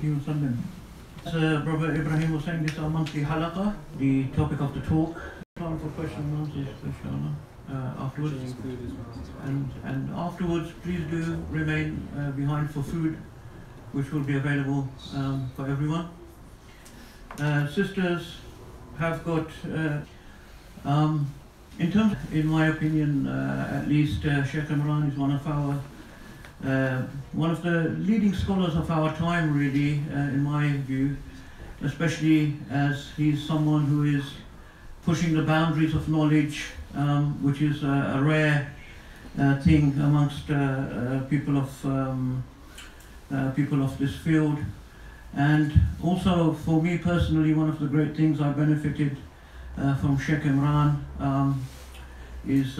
Brother Ibrahim was saying, this is our monthly halaqa, the topic of the talk. Time for questions and answers, inshallah, afterwards. And afterwards, please do remain behind for food, which will be available for everyone. Sisters have got, in my opinion, at least, Shaykh Imran is one of the leading scholars of our time, really, in my view, especially as he's someone who is pushing the boundaries of knowledge, which is a rare thing amongst people of this field. And also, for me personally, one of the great things I benefited from Shaykh Imran is,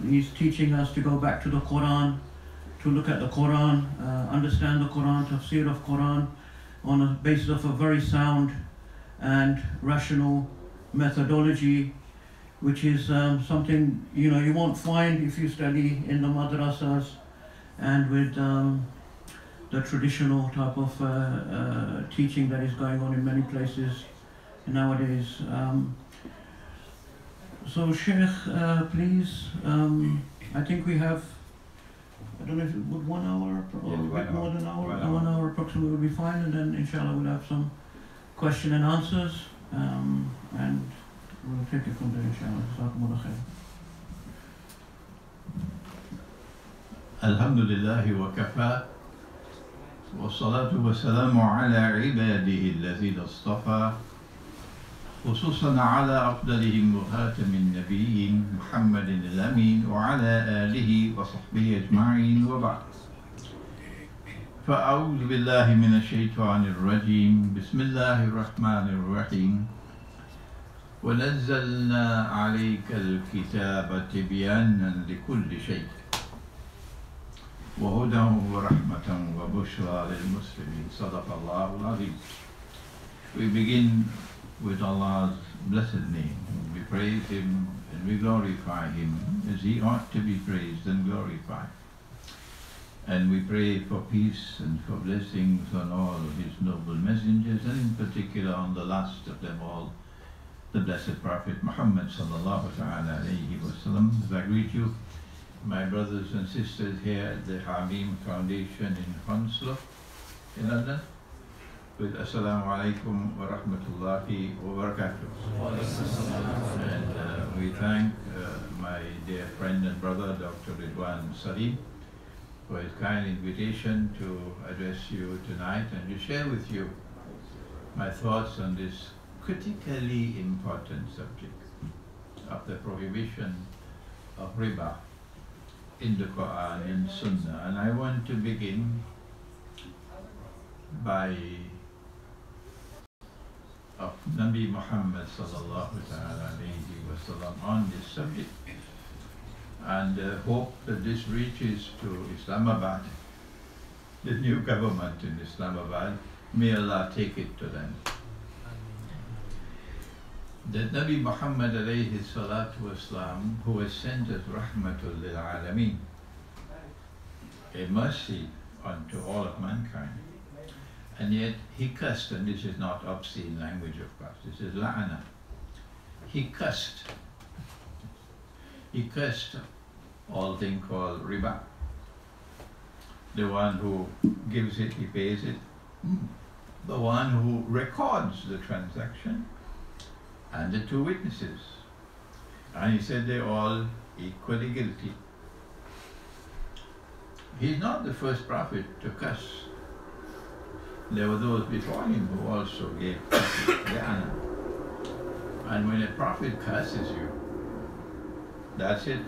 he's teaching us to go back to the Qur'an, to look at the Qur'an, understand the Qur'an, tafsir of Qur'an on a basis of a very sound and rational methodology, which is something you won't find if you study in the madrasas and with the traditional type of teaching that is going on in many places nowadays. So Sheikh, please, I think we have, I don't know if it would 1 hour or a bit more than an hour. 1 hour approximately will be fine, and then inshallah we'll have some question and answers, and we'll take it from there, inshallah. Jazakumullah khair. Alhamdulillah wa kafa, wa salatu wa salamu ala ibadihi alladhina istafa, خصوصا على أفضلهم وخاتم النبيين محمد الأمين وعلى آله وصحبه أجمعين وبعد. فأعوذ بالله من الشيطان الرجيم. بسم الله الرحمن الرحيم. ونزلنا عليك الكتاب تبيانا لكل شيء وهدى ورحمة وبشرى للمسلمين. صدق الله العظيم. We begin with Allah's blessed name. We praise Him and we glorify Him as He ought to be praised and glorified. And we pray for peace and for blessings on all of His noble messengers, and in particular on the last of them all, the blessed Prophet Muhammad sallallahu alayhi wa sallam. As I greet you, my brothers and sisters here at the Ha Meem Foundation in Hounslow, in London, with Assalamu alaikum wa rahmatullahi wa barakatuh. And we thank my dear friend and brother Dr. Ridwan Salim for his kind invitation to address you tonight and to share with you my thoughts on this critically important subject of the prohibition of riba in the Qur'an and Sunnah. And I want to begin by of Nabi Muhammad sallallahu alayhi wa sallam on this subject, and hope that this reaches to Islamabad, the new government in Islamabad. May Allah take it to them. That Nabi Muhammad alayhi salatu wasalam, who was sent as rahmatul lil alameen, a mercy unto all of mankind, and yet he cursed, and this is not obscene language of course, this is la'ana. He cursed all thing called riba. The one who gives it, he pays it. The one who records the transaction, and the two witnesses. And he said they're all equally guilty. He's not the first prophet to curse. There were those before him who also gave the honor. And when a prophet curses you, that's it.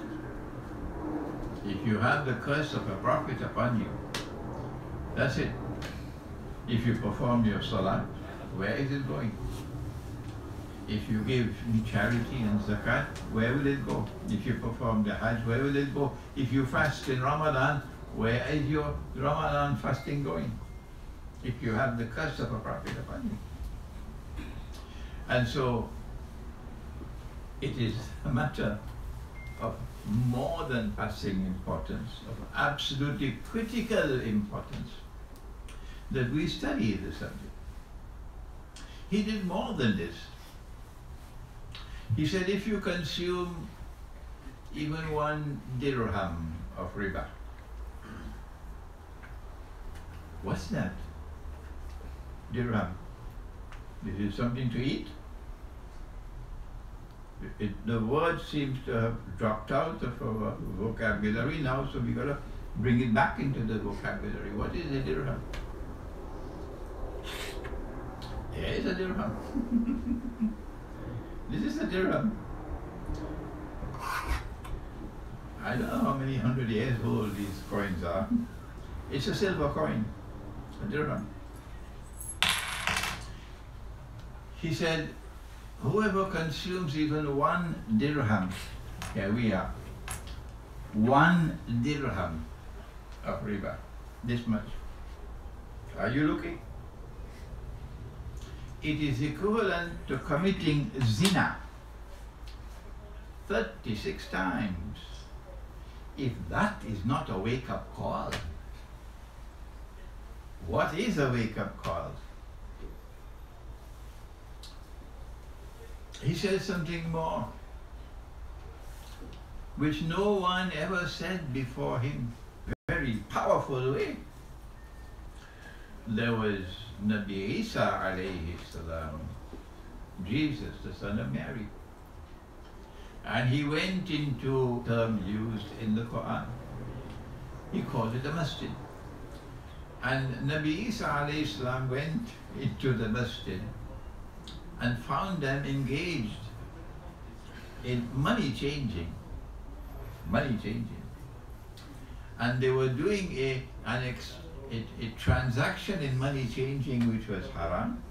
If you have the curse of a prophet upon you, that's it. If you perform your salah, where is it going? If you give charity and zakat, where will it go? If you perform the hajj, where will it go? If you fast in Ramadan, where is your Ramadan fasting going? If you have the curse of a prophet upon you. And so, it is a matter of more than passing importance, of absolutely critical importance, that we study the subject. He did more than this. He said, if you consume even 1 dirham of riba, what's that? Dirham. This is something to eat? The word seems to have dropped out of our vocabulary now, so we got to bring it back into the vocabulary. What is a dirham? Yeah, it's a dirham. This is a dirham. I don't know how many 100 years old these coins are. It's a silver coin, a dirham. He said, whoever consumes even 1 dirham, here we are, 1 dirham of riba, this much. Are you looking? It is equivalent to committing zina 36 times. If that is not a wake-up call, what is a wake-up call? He says something more, which no one ever said before him. Very powerful way. There was Nabi Isa alayhi salam, Jesus, the son of Mary. And he went into the term used in the Qur'an. He called it a masjid. And Nabi Isa alayhi salam went into the masjid and found them engaged in money changing. And they were doing a transaction in money changing which was haram.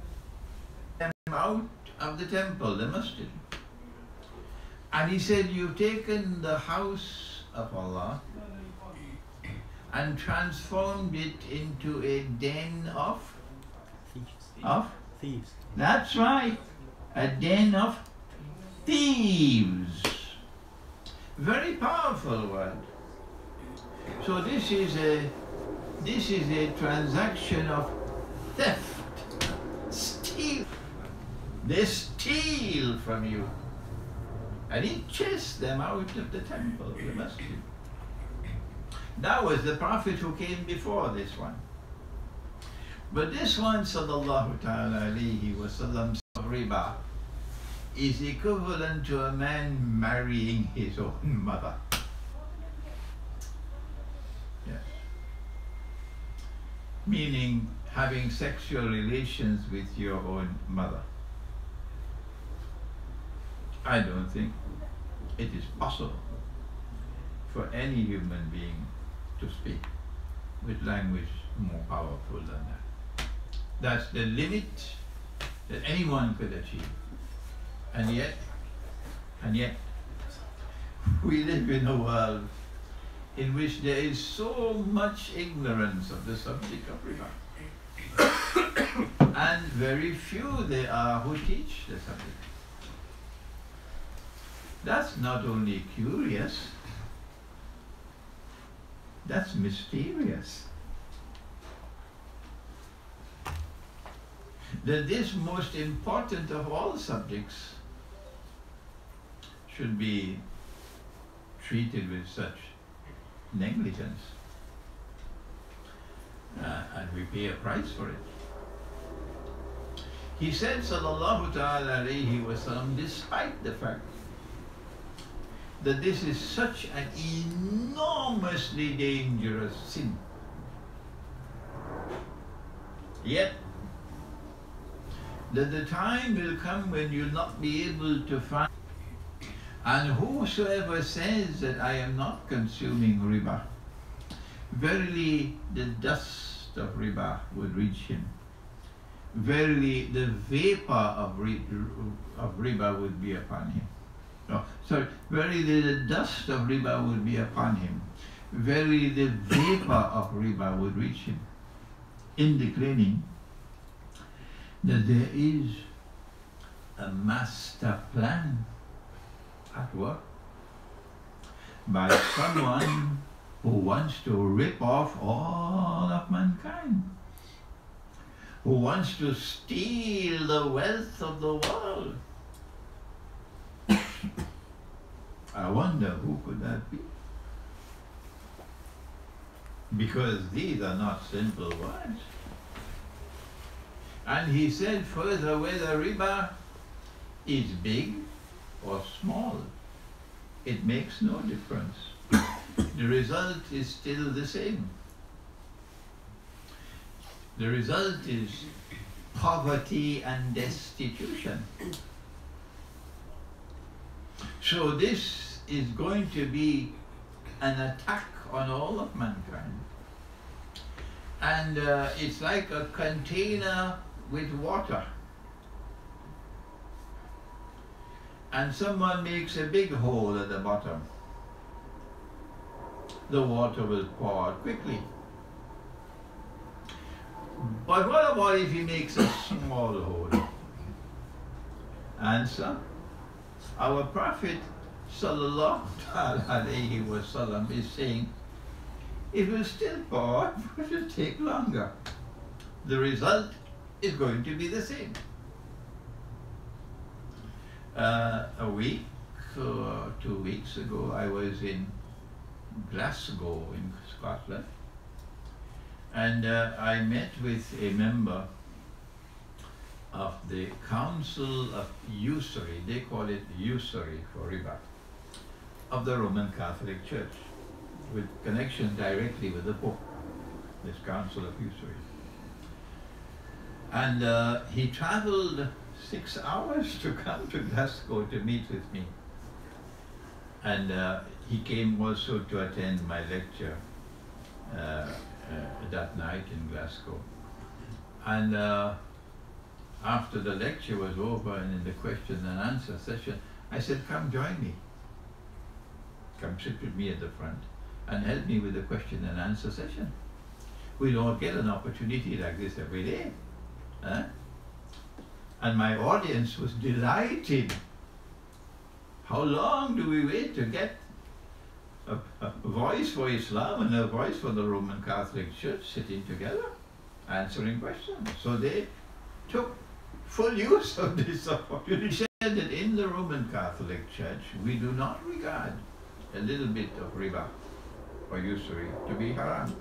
Them out of the temple, the masjid. And he said, you've taken the house of Allah and transformed it into a den of thieves. That's right, a den of thieves. Very powerful word. So this is a transaction of theft, steal. They steal from you. And he chased them out of the temple, the masjid. That was the Prophet who came before this one. But this one, sallallahu ta'ala alayhi wa sallam, riba, is equivalent to a man marrying his own mother. Yes. Meaning having sexual relations with your own mother. I don't think it is possible for any human being to speak with language more powerful than that. That's the limit that anyone could achieve. And yet, we live in a world in which there is so much ignorance of the subject of riba. And very few there are who teach the subject. That's not only curious, that's mysterious. That this most important of all subjects should be treated with such negligence. And we pay a price for it. He said, sallallahu ta'ala alayhi wa sallam, despite the fact that this is such an enormously dangerous sin, yet that the time will come when you'll not be able to find. And whosoever says that I am not consuming riba, verily the dust of riba would reach him. Verily the vapor of riba would be upon him. No, sorry, verily the dust of riba would be upon him. Verily the vapor of riba would reach him. Indicating that there is a master plan at work by someone who wants to rip off all of mankind. who wants to steal the wealth of the world. I wonder who could that be? Because these are not simple words. And he said further, whether riba is big or small, it makes no difference. The result is still the same. The result is poverty and destitution. So this is going to be an attack on all of mankind. And it's like a container with water. And someone makes a big hole at the bottom. The water will pour out quickly. But what about if he makes a small hole? Answer, our Prophet sallallahu alayhi wa sallam is saying, it will still pour, but it will take longer. The result is going to be the same. A week or 2 weeks ago, I was in Glasgow in Scotland, and I met with a member of the Council of Usury, they call it usury for riba, of the Roman Catholic Church, with connection directly with the Pope, this Council of Usury. And he traveled 6 hours to come to Glasgow to meet with me. And he came also to attend my lecture that night in Glasgow. And after the lecture was over and in the question and answer session, I said, come join me. Come sit with me at the front and help me with the question and answer session. We don't get an opportunity like this every day. Huh? And my audience was delighted. How long do we wait to get a voice for Islam and a voice for the Roman Catholic Church sitting together, answering questions? So they took full use of this opportunity. Said that in the Roman Catholic Church, we do not regard a little bit of riba or usury to be haram.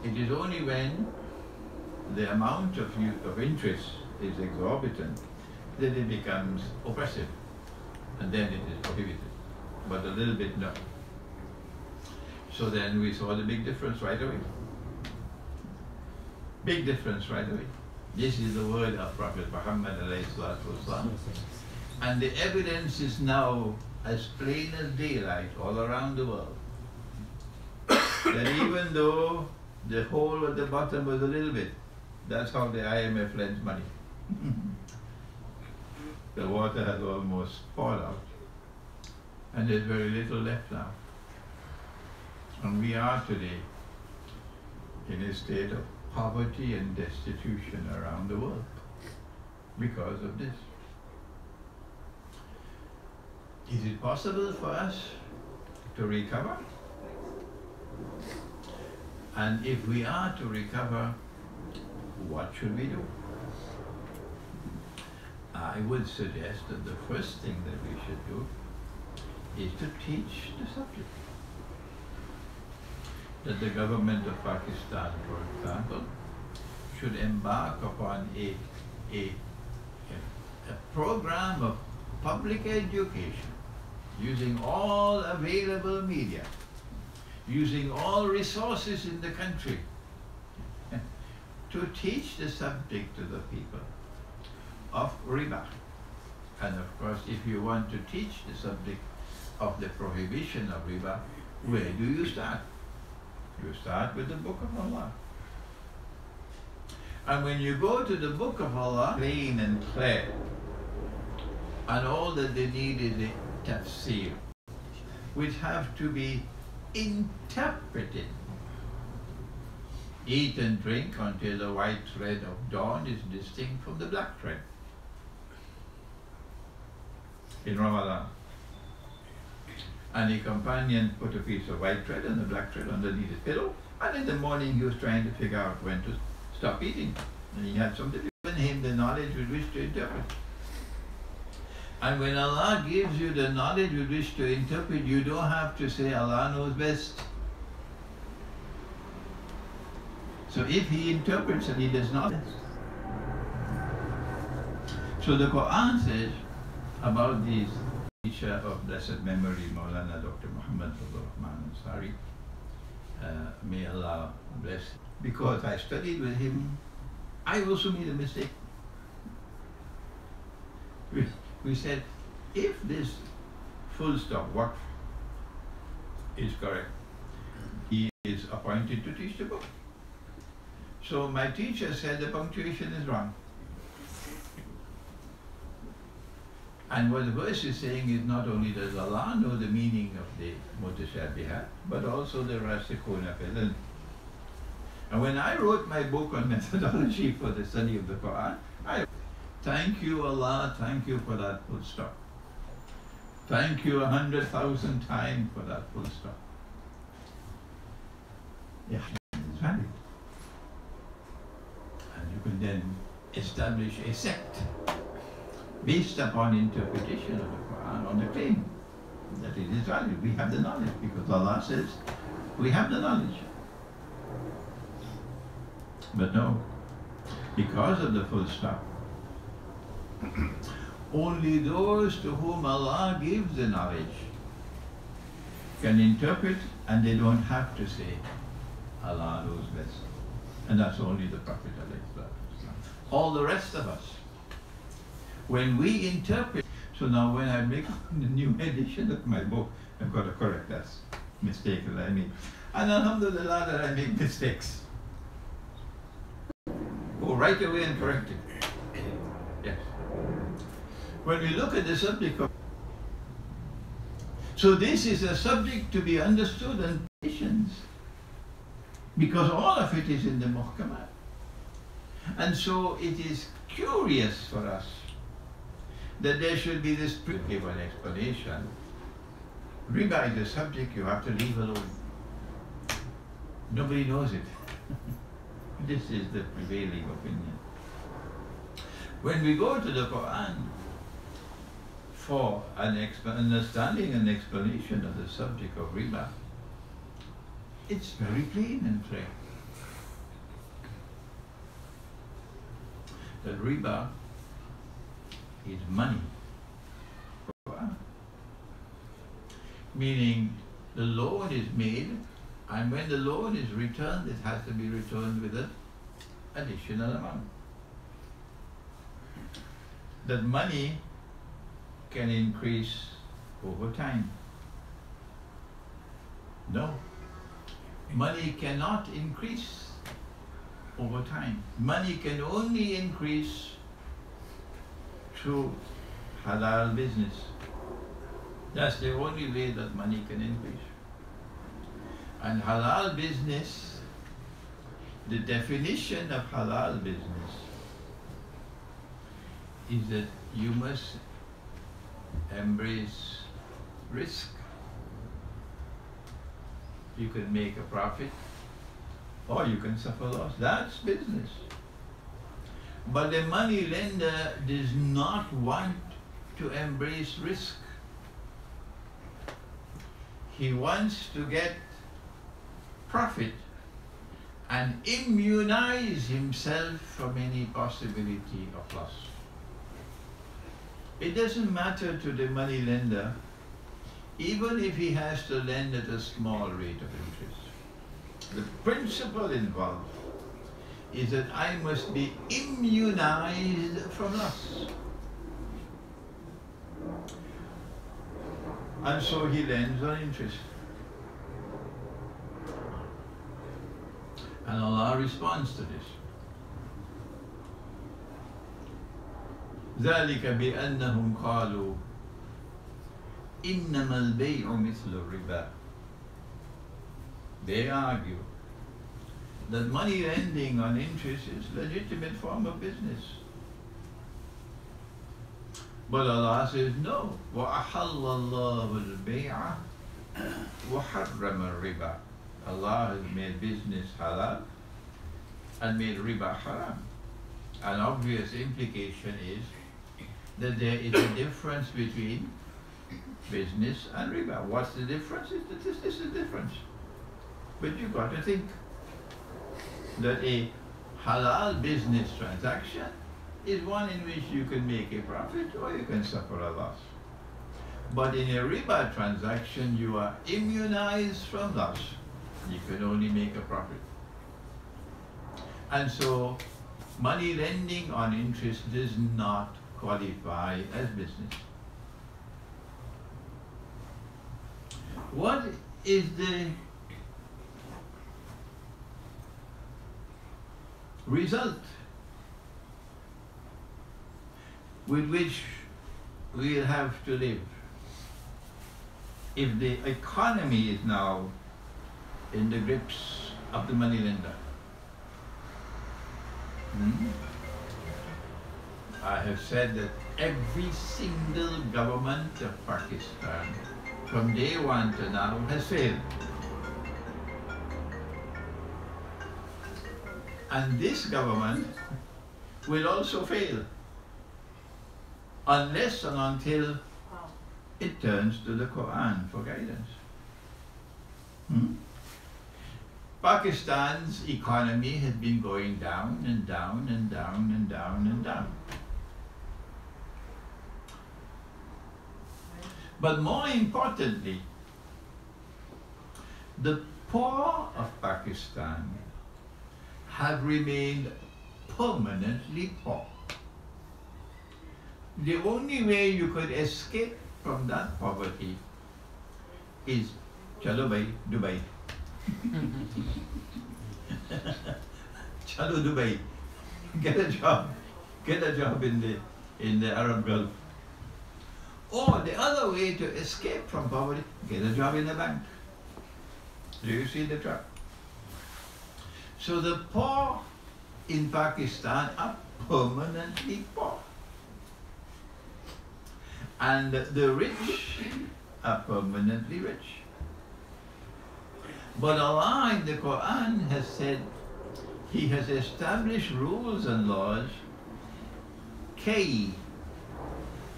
It is only when the amount of interest is exorbitant that it becomes oppressive, and then it is prohibited. But a little bit, no. So then we saw the big difference right away. Big difference right away. This is the word of Prophet Muhammad ﷺ. And the evidence is now as plain as daylight all around the world. That even though the hole at the bottom was a little bit, that's how the IMF lends money. The water has almost poured out, and there's very little left now. And we are today in a state of poverty and destitution around the world because of this. Is it possible for us to recover? And if we are to recover, what should we do? I would suggest that the first thing that we should do is to teach the subject. That the government of Pakistan, for example, should embark upon a program of public education, using all available media, using all resources in the country, to teach the subject to the people of riba. And of course, if you want to teach the subject of the prohibition of riba, where do you start? You start with the Book of Allah. And when you go to the Book of Allah, plain and clear, and all that they need is a tafsir, which have to be interpreted. Eat and drink until the white thread of dawn is distinct from the black thread. In Ramadan. And a companion put a piece of white thread and the black thread underneath his pillow, and in the morning he was trying to figure out when to stop eating. And he had somebody given him the knowledge with which to interpret. And when Allah gives you the knowledge with which to interpret, you don't have to say Allah knows best. So if he interprets and he does not, so the Quran says about this teacher of blessed memory, Maulana Dr. Muhammad Abdul Rahman Ansari, may Allah bless him. Because I studied with him, I also made a mistake. We said, if this full stop waqf is correct, he is appointed to teach the book. So my teacher said the punctuation is wrong. And what the verse is saying is not only does Allah know the meaning of the mutashabihat, but also the rasikhuna fil ilm. And when I wrote my book on methodology for the study of the Quran, I thank you Allah, thank you for that full stop. Thank you 100,000 times for that full stop. Yeah, it's valid. And you can then establish a sect based upon interpretation of the Quran on the claim that it is valid. We have the knowledge because Allah says we have the knowledge. But no, because of the full stop, only those to whom Allah gives the knowledge can interpret, and they don't have to say Allah knows best. And that's only the Prophet ﷺ. All the rest of us, when we interpret, so now when I make the new edition of my book, I've got to correct that mistake that I made. And alhamdulillah that I make mistakes. Go right away and correct it. Yes. When we look at the subject of, so this is a subject to be understood and patience, because all of it is in the muhkamat. And so it is curious for us that there should be this give an explanation. Riba is a subject you have to leave alone. Nobody knows it. This is the prevailing opinion. When we go to the Quran for an understanding and explanation of the subject of riba, it's very plain and clear. That riba is money. Meaning the loan is made, and when the loan is returned, it has to be returned with an additional amount. That money can increase over time. No. Money cannot increase over time. Money can only increase through halal business. That's the only way that money can increase. And halal business, the definition of halal business is that you must embrace risk. You can make a profit or you can suffer loss. That's business. But the money lender does not want to embrace risk. He wants to get profit and immunize himself from any possibility of loss. It doesn't matter to the money lender, even if he has to lend at a small rate of interest. The principle involved is that I must be immunized from loss. And so he lends on interest. And Allah responds to this. ذلك بأنهم قالوا إنما البيع مثل الربا. They argue that money lending on interest is a legitimate form of business. But Allah says no. وَأَحَلَّ اللَّهُ الْبَيْعَ وَحَرَّمَ الرِّبَا. Allah has made business halal and made riba haram. an obvious implication is that there is a difference between business and riba. What's the difference? This is the difference. But you've got to think that a halal business transaction is one in which you can make a profit or you can suffer a loss. But in a riba transaction, you are immunized from loss. You can only make a profit. And so, money lending on interest does not qualify as business. What is the result with which we'll have to live if the economy is now in the grips of the moneylender? I have said that every single government of Pakistan from day one to now has failed. And this government will also fail unless and until it turns to the Qur'an for guidance. Pakistan's economy has been going down and down and down and down and down. But more importantly, the poor of Pakistan have remained permanently poor. The only way you could escape from that poverty is Chalo bhai, Dubai. Chalo Dubai, get a job in the Arab Gulf. Or the other way to escape from poverty, get a job in the bank. Do you see the trap? So the poor in Pakistan are permanently poor. And the rich are permanently rich. But Allah in the Quran has said, He has established rules and laws كي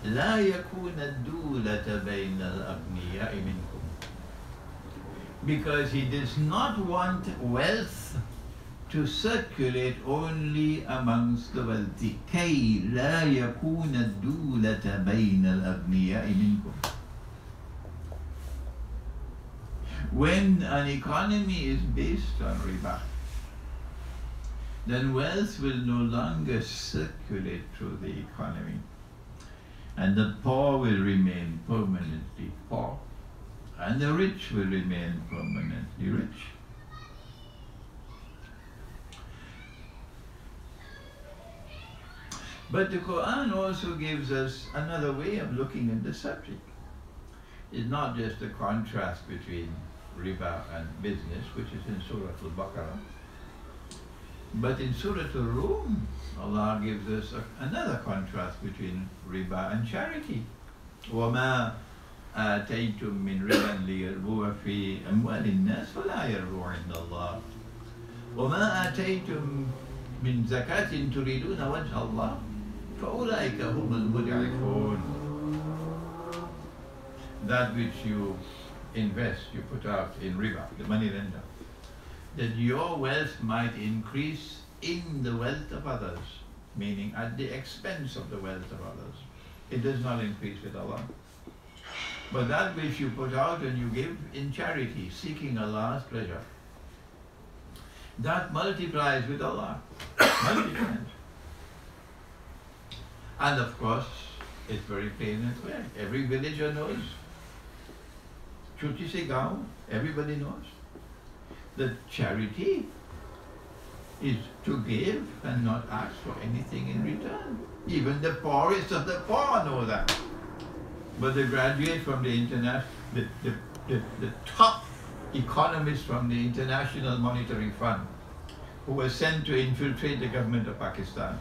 لا يكون الدولة بين الأغنياء منكم. Because He does not want wealth to circulate only amongst the wealthy. كي لا يكون الدولة بين الأغنياء منكم. When an economy is based on riba, then wealth will no longer circulate through the economy, and the poor will remain permanently poor, and the rich will remain permanently rich. But the Quran also gives us another way of looking at the subject. It's not just a contrast between riba and business, which is in Surah Al-Baqarah, but in Surah Al-Rum, Allah gives us another contrast between riba and charity. وَمَا آتَيْتُم مِّن رِبًا لِيَرْبُوَ فِي أَمْوَالِ النَّاسِ فَلَا يَرْبُو عِندَ اللَّهِ وَمَا آتَيْتُم مِّن زَكَاةٍ تُرِيدُونَ وَجْهَ اللَّهِ فَأُولَٰئِكَ هُمُ الْمُضْعِفُونَ. That which you invest, you put out in riba, the money lender, that your wealth might increase in the wealth of others, meaning at the expense of the wealth of others. It does not increase with Allah. But that which you put out and you give in charity, seeking Allah's pleasure, that multiplies with Allah. Multiplies. And of course, it's very plain and clear. Every villager knows. Chuti se gaon, everybody knows that charity is to give and not ask for anything in return. Even the poorest of the poor know that. But the graduate from the the top economist from the International Monetary Fund, who was sent to infiltrate the government of Pakistan,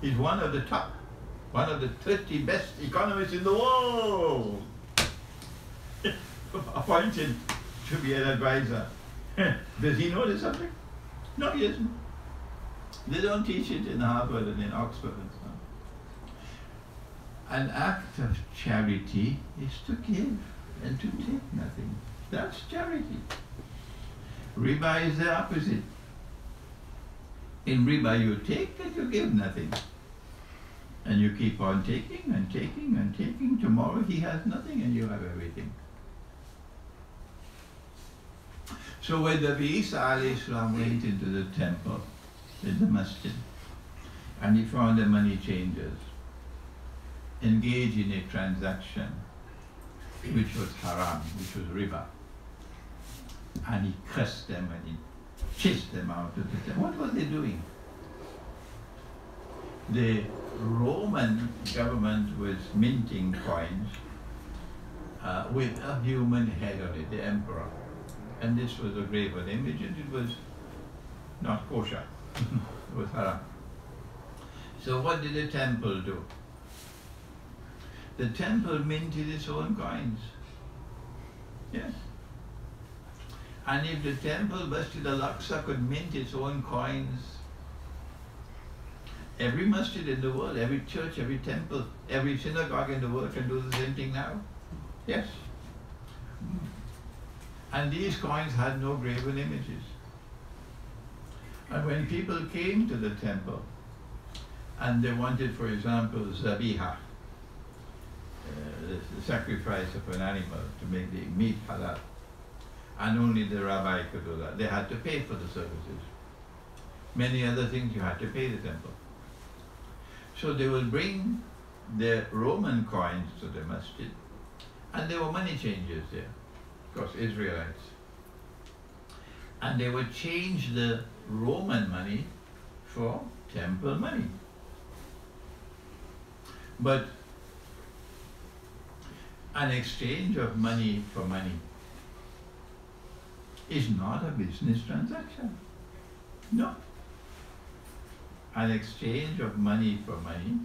is one of the 30 best economists in the world, appointed to be an advisor. Does he know the subject? No, he doesn't. They don't teach it in Harvard and in Oxford and so on. An act of charity is to give and to take nothing. That's charity. Riba is the opposite. In riba you take and you give nothing. And you keep on taking and taking and taking. Tomorrow he has nothing and you have everything. So when the Isa alayhi salam went into the temple, in the masjid, and he found the money changers engaged in a transaction which was haram, which was riba, and he cursed them and he chased them out of the temple. What were they doing? The Roman government was minting coins with a human head on it, the emperor. And this was a graven image and it was not kosher. It was haram. So what did the temple do? The temple minted its own coins. Yes. And if the temple, Masjid al-Aqsa, could mint its own coins, every masjid in the world, every church, every temple, every synagogue in the world can do the same thing now. Yes. And these coins had no graven images. And when people came to the temple and they wanted, for example, zabiha, the sacrifice of an animal to make the meat halal, and only the rabbi could do that, they had to pay for the services. Many other things you had to pay the temple. So they will bring the Roman coins to the masjid, and there were money changers there, of course, Israelites. And they would change the Roman money for temple money. But an exchange of money for money is not a business transaction. No. An exchange of money for money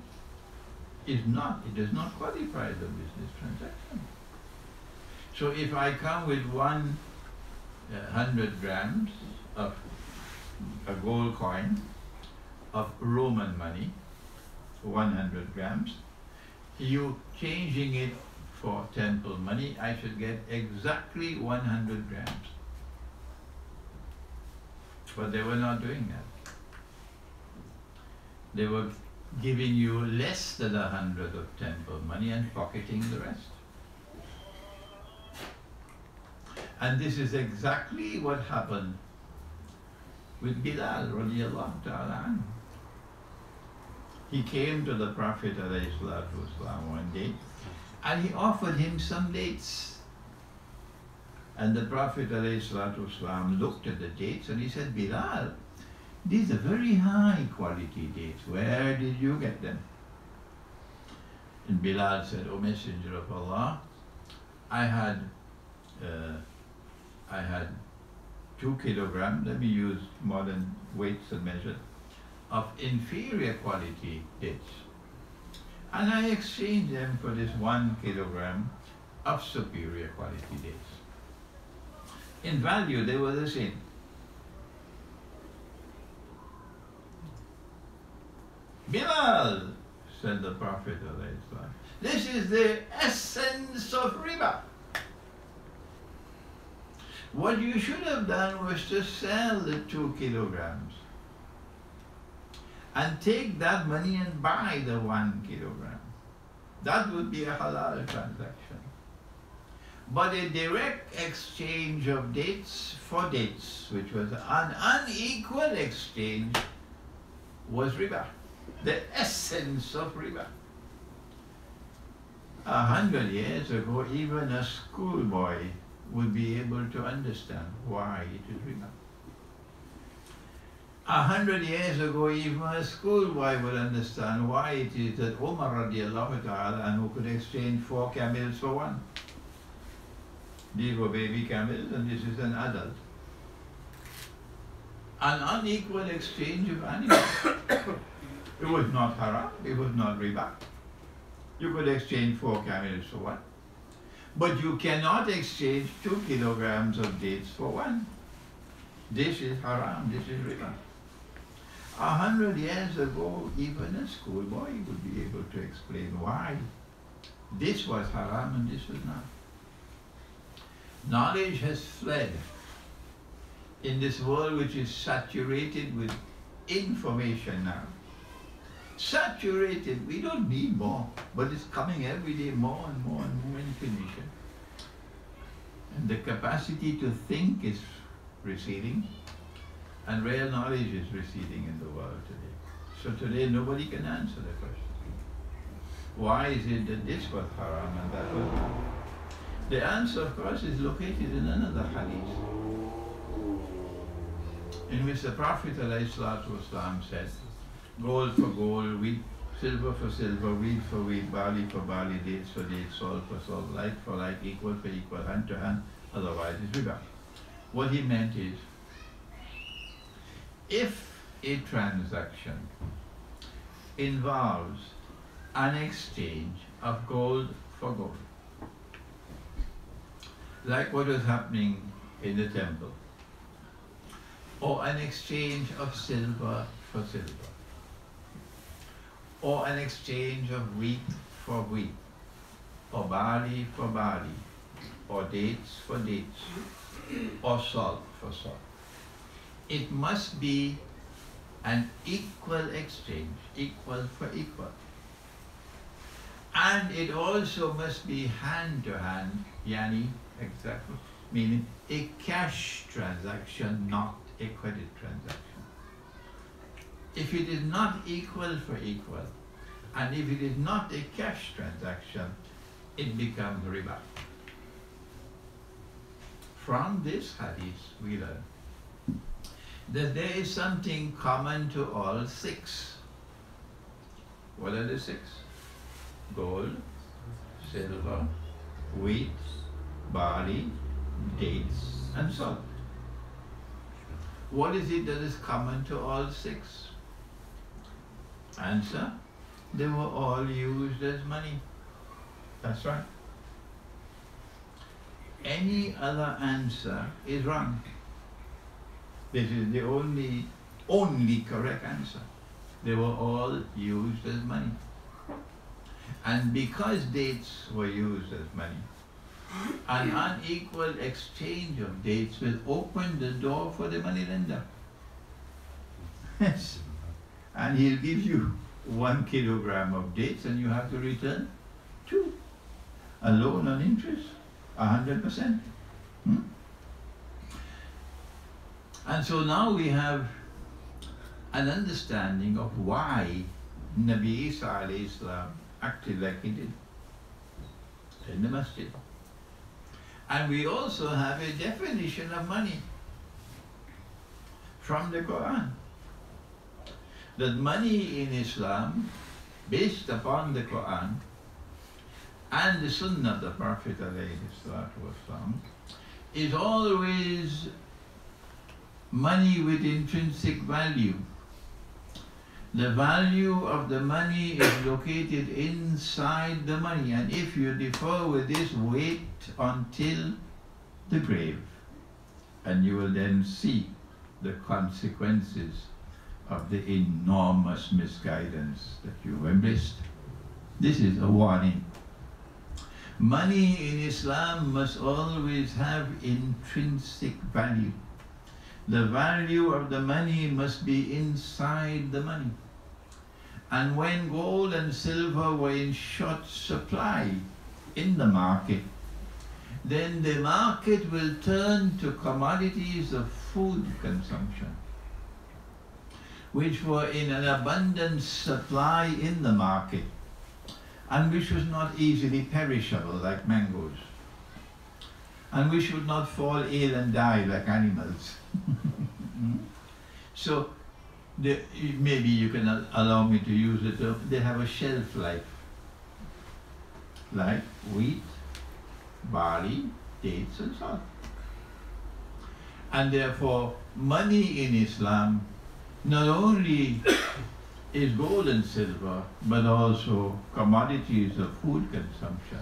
is not, it does not qualify as a business transaction. So if I come with 100 grams of a gold coin of Roman money, 100 grams, you changing it for temple money, I should get exactly 100 grams. But they were not doing that. They were giving you less than 100 of temple money and pocketing the rest. And this is exactly what happened with Bilal radiallahu ta'ala anhu. He came to the Prophet alayhi salatu wasalam one day and he offered him some dates. And the Prophet alayhi salatu wasalam looked at the dates and he said, Bilal, these are very high quality dates. Where did you get them? And Bilal said, O Messenger of Allah, I had 2 kilograms, let me use modern weights and measures, of inferior quality dates. And I exchanged them for this 1 kilogram of superior quality dates. In value, they were the same. Bilal, said the Prophet, this is the essence of riba. What you should have done was to sell the 2 kilograms and take that money and buy the 1 kilogram. That would be a halal transaction. But a direct exchange of dates for dates, which was an unequal exchange, was riba, the essence of riba. 100 years ago, even a schoolboy would be able to understand why it is riba. 100 years ago, even a schoolboy would understand why it is that Umar radiallahu ta'ala anhu could exchange 4 camels for 1. These were baby camels and this is an adult. An unequal exchange of animals. It was not haram, it was not riba. You could exchange 4 camels for 1. But you cannot exchange 2 kilograms of dates for 1. This is haram, this is riba. 100 years ago, even a schoolboy would be able to explain why this was haram and this was not. Knowledge has fled in this world which is saturated with information now. Saturated, we don't need more, but it's coming every day more and more and more information. And the capacity to think is receding, and real knowledge is receding in the world today. So today nobody can answer the question. Why is it that this was haram and that was not? The answer, of course, is located in another hadith, in which the Prophet ﷺ said, gold for gold, wheat, silver for silver, wheat for wheat, barley for barley, dates for dates, salt for salt, like for like, equal for equal, hand to hand, otherwise it's riba. What he meant is, if a transaction involves an exchange of gold for gold, like what was happening in the temple, or an exchange of silver for silver, or an exchange of wheat for wheat, or barley for barley, or dates for dates, or salt for salt. It must be an equal exchange, equal for equal. And it also must be hand to hand, yani, exactly, meaning a cash transaction, not a credit transaction. If it is not equal for equal, and if it is not a cash transaction, it becomes riba. From this hadith, we learn that there is something common to all six. What are the six? Gold, silver, wheat, barley, dates, and salt. What is it that is common to all six? Answer: they were all used as money. That's right. Any other answer is wrong. This is the only correct answer. They were all used as money. And because dates were used as money, an unequal exchange of dates will open the door for the money lender. Yes. And he'll give you 1 kilogram of dates and you have to return 2. A loan on interest, 100%. And so now we have an understanding of why Nabi Isa alayhi salam acted like he did in the masjid. And we also have a definition of money from the Qur'an. That money in Islam, based upon the Qur'an and the Sunnah of the Prophet ﷺ, is always money with intrinsic value. The value of the money is located inside the money, and if you differ with this, wait until the grave, and you will then see the consequences of the enormous misguidance that you've embraced. This is a warning. Money in Islam must always have intrinsic value. The value of the money must be inside the money. And when gold and silver were in short supply in the market, then the market will turn to commodities of food consumption, which were in an abundant supply in the market, and which was not easily perishable like mangoes, and which would not fall ill and die like animals. So maybe you can allow me to use it, they have a shelf life, like wheat, barley, dates and salt. And therefore money in Islam not only is gold and silver, but also commodities of food consumption,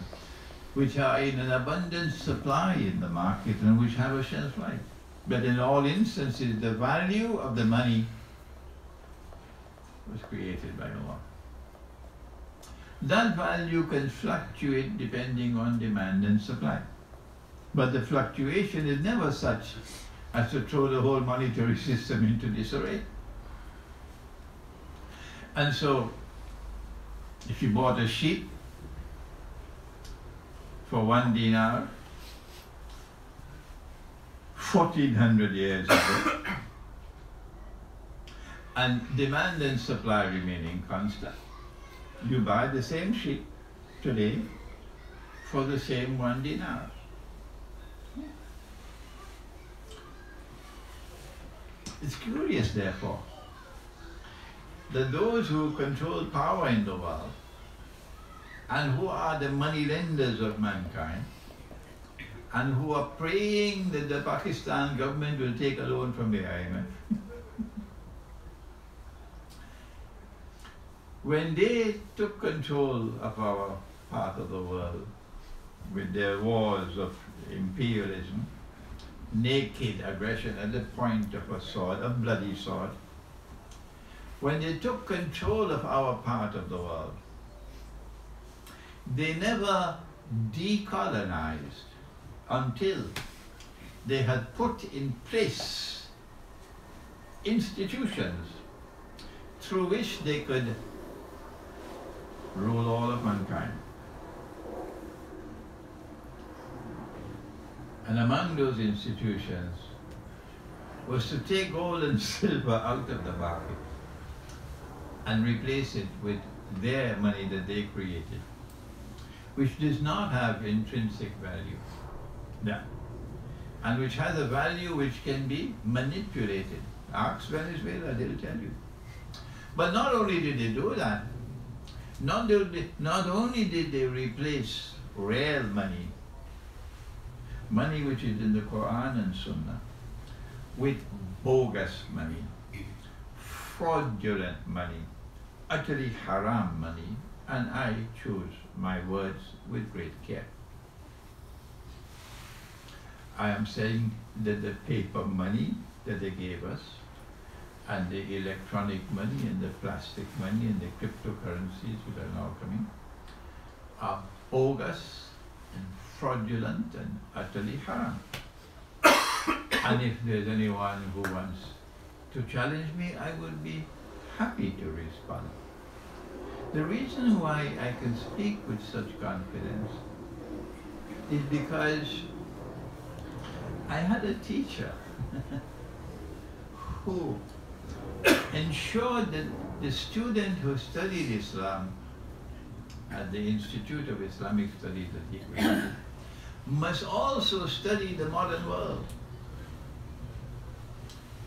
which are in an abundant supply in the market and which have a shelf life. But in all instances, the value of the money was created by Allah. That value can fluctuate depending on demand and supply. But the fluctuation is never such as to throw the whole monetary system into disarray. And so, if you bought a sheep for 1 dinar 1400 years ago, and demand and supply remaining constant, you buy the same sheep today for the same 1 dinar. It's curious, therefore, that those who control power in the world and who are the money lenders of mankind and who are praying that the Pakistan government will take a loan from the IMF, when they took control of our part of the world with their wars of imperialism, naked aggression at the point of a sword, a bloody sword, when they took control of our part of the world, they never decolonized until they had put in place institutions through which they could rule all of mankind. And among those institutions was to take gold and silver out of the market and replace it with their money that they created, which does not have intrinsic value. Yeah. And which has a value which can be manipulated. Ask Venezuela, they'll tell you. But not only did they do that, not only did they replace real money, money which is in the Qur'an and Sunnah, with bogus money, fraudulent money, utterly haram money, and I choose my words with great care. I am saying that the paper money that they gave us, and the electronic money, and the plastic money, and the cryptocurrencies which are now coming, are bogus and fraudulent and utterly haram. And if there's anyone who wants to challenge me, I would be happy to respond. The reason why I can speak with such confidence is because I had a teacher who ensured that the student who studied Islam at the Institute of Islamic Studies that he created must also study the modern world.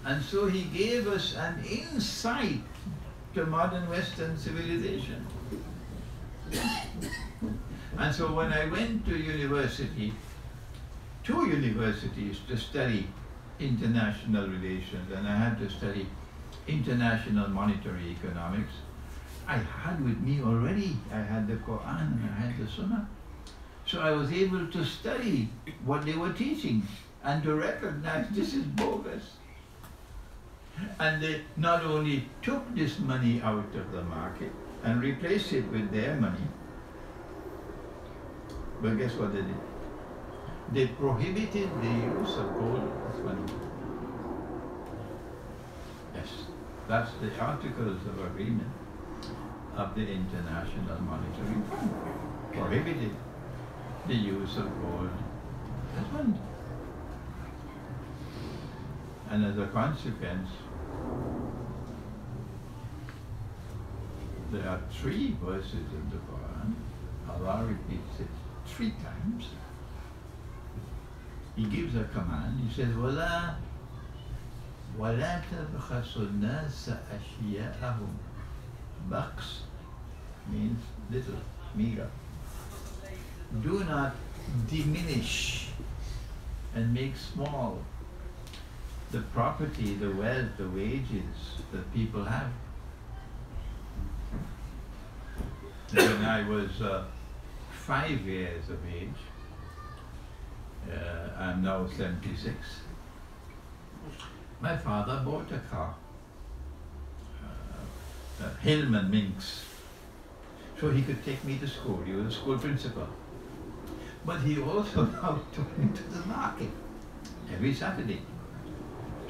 And so he gave us an insight to modern Western civilization. And so when I went to university, 2 universities to study international relations, and I had to study international monetary economics, I had with me already, I had the Qur'an and I had the Sunnah. So I was able to study what they were teaching and to recognize this is bogus. And they not only took this money out of the market and replaced it with their money, but guess what they did? They prohibited the use of gold as money. Yes, that's the Articles of Agreement of the International Monetary Fund. Prohibited the use of gold as money. And as a consequence, there are 3 verses in the Quran. Allah repeats it 3 times. He gives a command. He says, وَلَا تَبْخَسُوا النَّاسَ أَشْيَاءَهُمْ. Baks means little, meager. Do not diminish and make small the property, the wealth, the wages that people have. When I was 5 years of age, I'm now 76, my father bought a car, a Hillman Minks. So he could take me to school. He was a school principal. But he also now took me to the market every Saturday.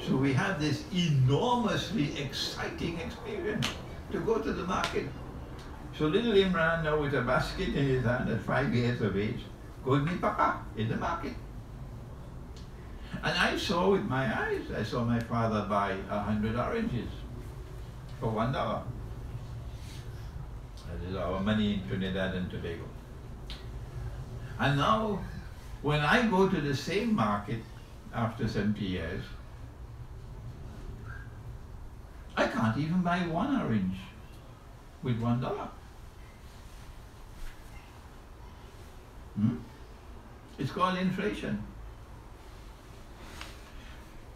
So we have this enormously exciting experience to go to the market. So little Imran now with a basket in his hand at 5 years of age goes meet Papa in the market. And I saw with my eyes, I saw my father buy 100 oranges for $1. That is our money in Trinidad and Tobago. And now, when I go to the same market after 70 years, I can't even buy 1 orange with $1. It's called inflation.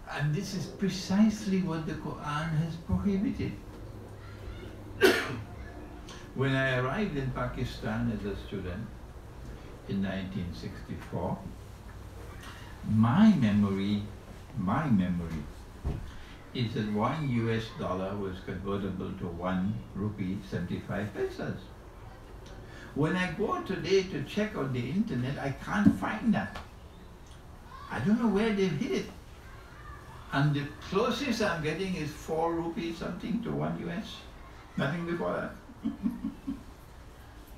And this is precisely what the Qur'an has prohibited. When I arrived in Pakistan as a student in 1964, my memory is that $1 US was convertible to 1 rupee 75 paisas. When I go today to check on the internet, I can't find that. I don't know where they've hid it. And the closest I'm getting is 4 rupees something to 1 US. Nothing before that.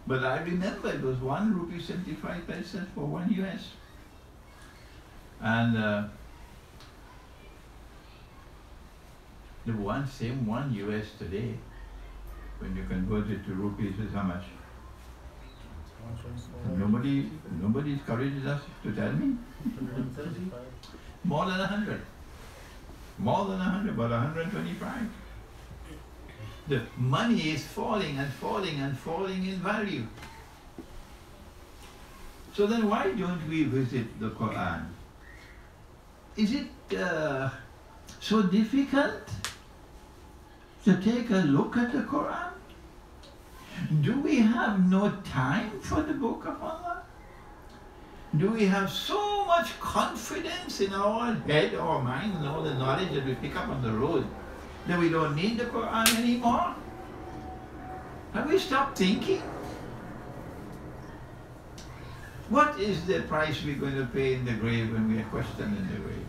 But I remember it was 1 rupee 75 paisas for 1 US. And the same 1 US today, when you convert it to rupees, is how much? Nobody's courageous enough to tell me. More than 100. More than 100, about 125. The money is falling and falling and falling in value. So then why don't we visit the Qur'an? Is it so difficult to take a look at the Qur'an? Do we have no time for the Book of Allah? Do we have so much confidence in our head, our mind, and all the knowledge that we pick up on the road that we don't need the Qur'an anymore? Have we stopped thinking? What is the price we're going to pay in the grave when we are questioned in the grave?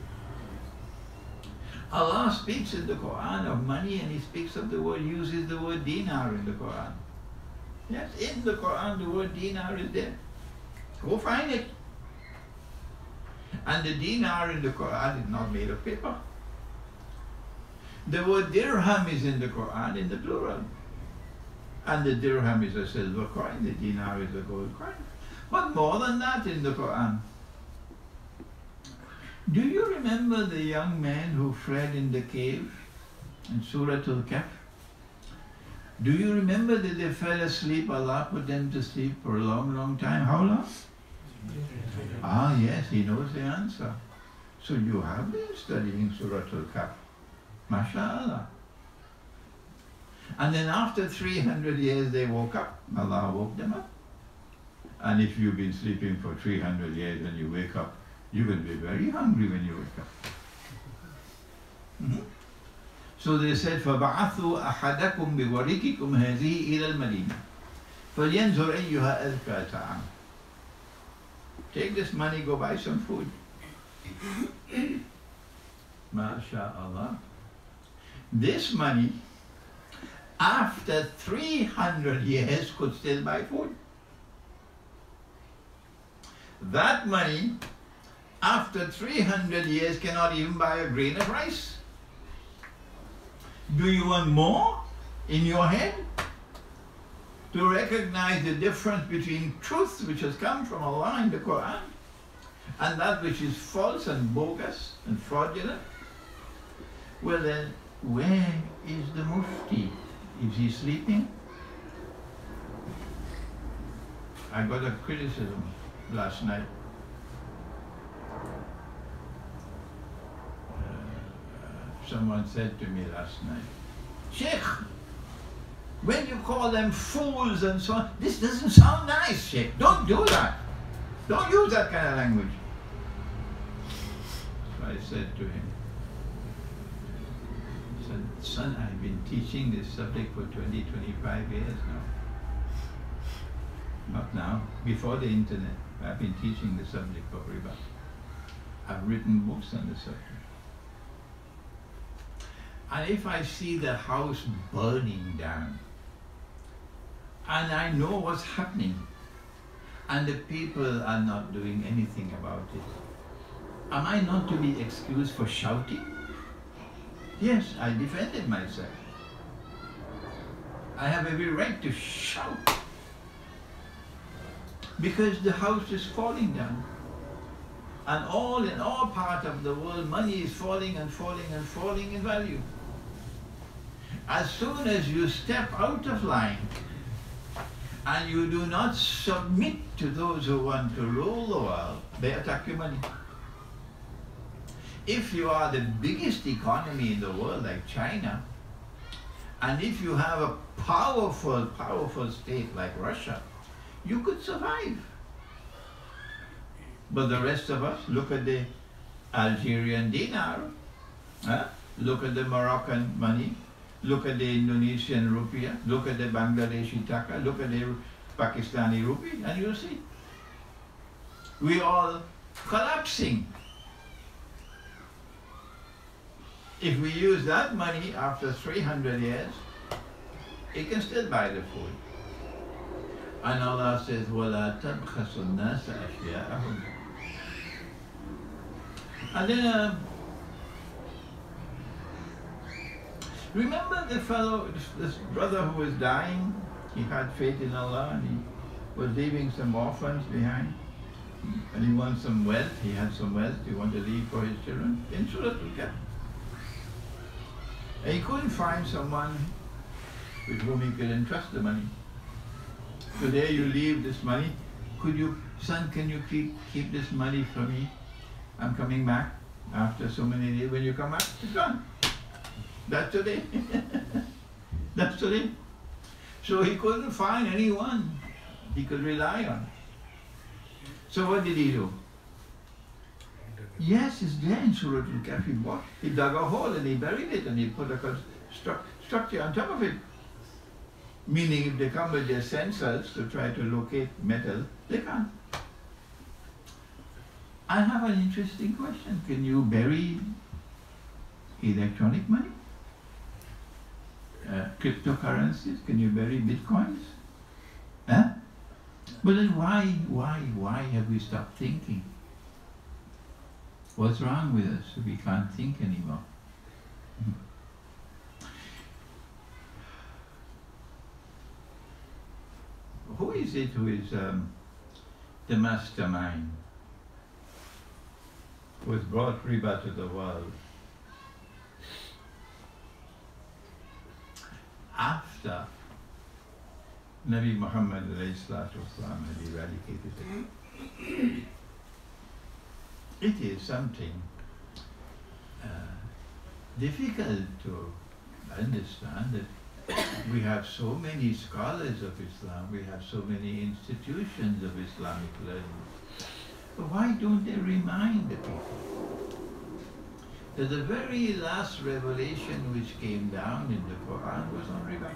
Allah speaks in the Qur'an of money, and He speaks of the word, uses the word dinar in the Qur'an. Yes, in the Qur'an the word dinar is there. Go find it. And the dinar in the Qur'an is not made of paper. The word dirham is in the Qur'an in the plural. And the dirham is a silver coin, the dinar is a gold coin. But more than that in the Qur'an. Do you remember the young man who fled in the cave in Surah Al-Kahf? Do you remember that they fell asleep? Allah put them to sleep for a long, long time. How long? Ah, yes, he knows the answer. So you have been studying Surah Al-Kahf. MashaAllah. And then after 300 years they woke up. Allah woke them up. And if you've been sleeping for 300 years and you wake up, you will be very hungry when you wake up. So they said, فَبَعَثُوا أَحَدَكُمْ بِوَرِكِكُمْ هَذِهِ إِلَى الْمَدِينَةِ فَلْيَنْظُرْ أَيُّهَا أَذْكَى طَعَامًا. Take this money, go buy some food. MashaAllah. This money, after 300 years, could still buy food. That money, after 300 years, cannot even buy a grain of rice. Do you want more in your head to recognize the difference between truth, which has come from Allah in the Qur'an, and that which is false and bogus and fraudulent? Well then, where is the Mufti? Is he sleeping? I got a criticism last night. Someone said to me last night, Sheikh, when you call them fools and so on, this doesn't sound nice, Sheikh. Don't do that. Don't use that kind of language. So I said to him, Son, I've been teaching this subject for 20, 25 years now. Not now, before the internet. I've been teaching the subject of riba. I've written books on the subject. And if I see the house burning down, and I know what's happening, and the people are not doing anything about it, am I not to be excused for shouting? Yes, I defended myself. I have every right to shout, because the house is falling down. And in all parts of the world, money is falling and falling and falling in value. As soon as you step out of line and you do not submit to those who want to rule the world, they attack your money. If you are the biggest economy in the world like China, and if you have a powerful state like Russia, you could survive. But the rest of us, look at the Algerian dinar, look at the Moroccan money, look at the Indonesian rupiah, look at the Bangladeshi taka, look at the Pakistani rupee, and you'll see. We're all collapsing. If we use that money after 300 years, it can still buy the food. And Allah says, وَلَا تَبْخَسُ النَّاسَ أَشْيَاءَهُمْ. And then, remember the fellow, this brother who was dying? He had faith in Allah and he was leaving some orphans behind. And he wants some wealth, he had some wealth he wanted to leave for his children. In Surah Al-Kahf. And he couldn't find someone with whom he could entrust the money. Today you leave this money. Son, can you keep this money for me? I'm coming back after so many days. When you come back, it's gone. That's today. That's today. So he couldn't find anyone he could rely on. So what did he do? Yes, it's there in Surah Al-Kahf. He dug a hole and he buried it and he put a structure on top of it. Meaning if they come with their sensors to try to locate metal, they can't. I have an interesting question. Can you bury electronic money? Cryptocurrencies? Can you bury bitcoins? Huh? But then why have we stopped thinking? What's wrong with us? We can't think anymore. Who is it who is the mastermind who has brought riba to the world? After Nabi Muhammad had eradicated it. It is something difficult to understand that we have so many scholars of Islam, we have so many institutions of Islamic learning. But why don't they remind the people that the very last revelation which came down in the Qur'an was on riba?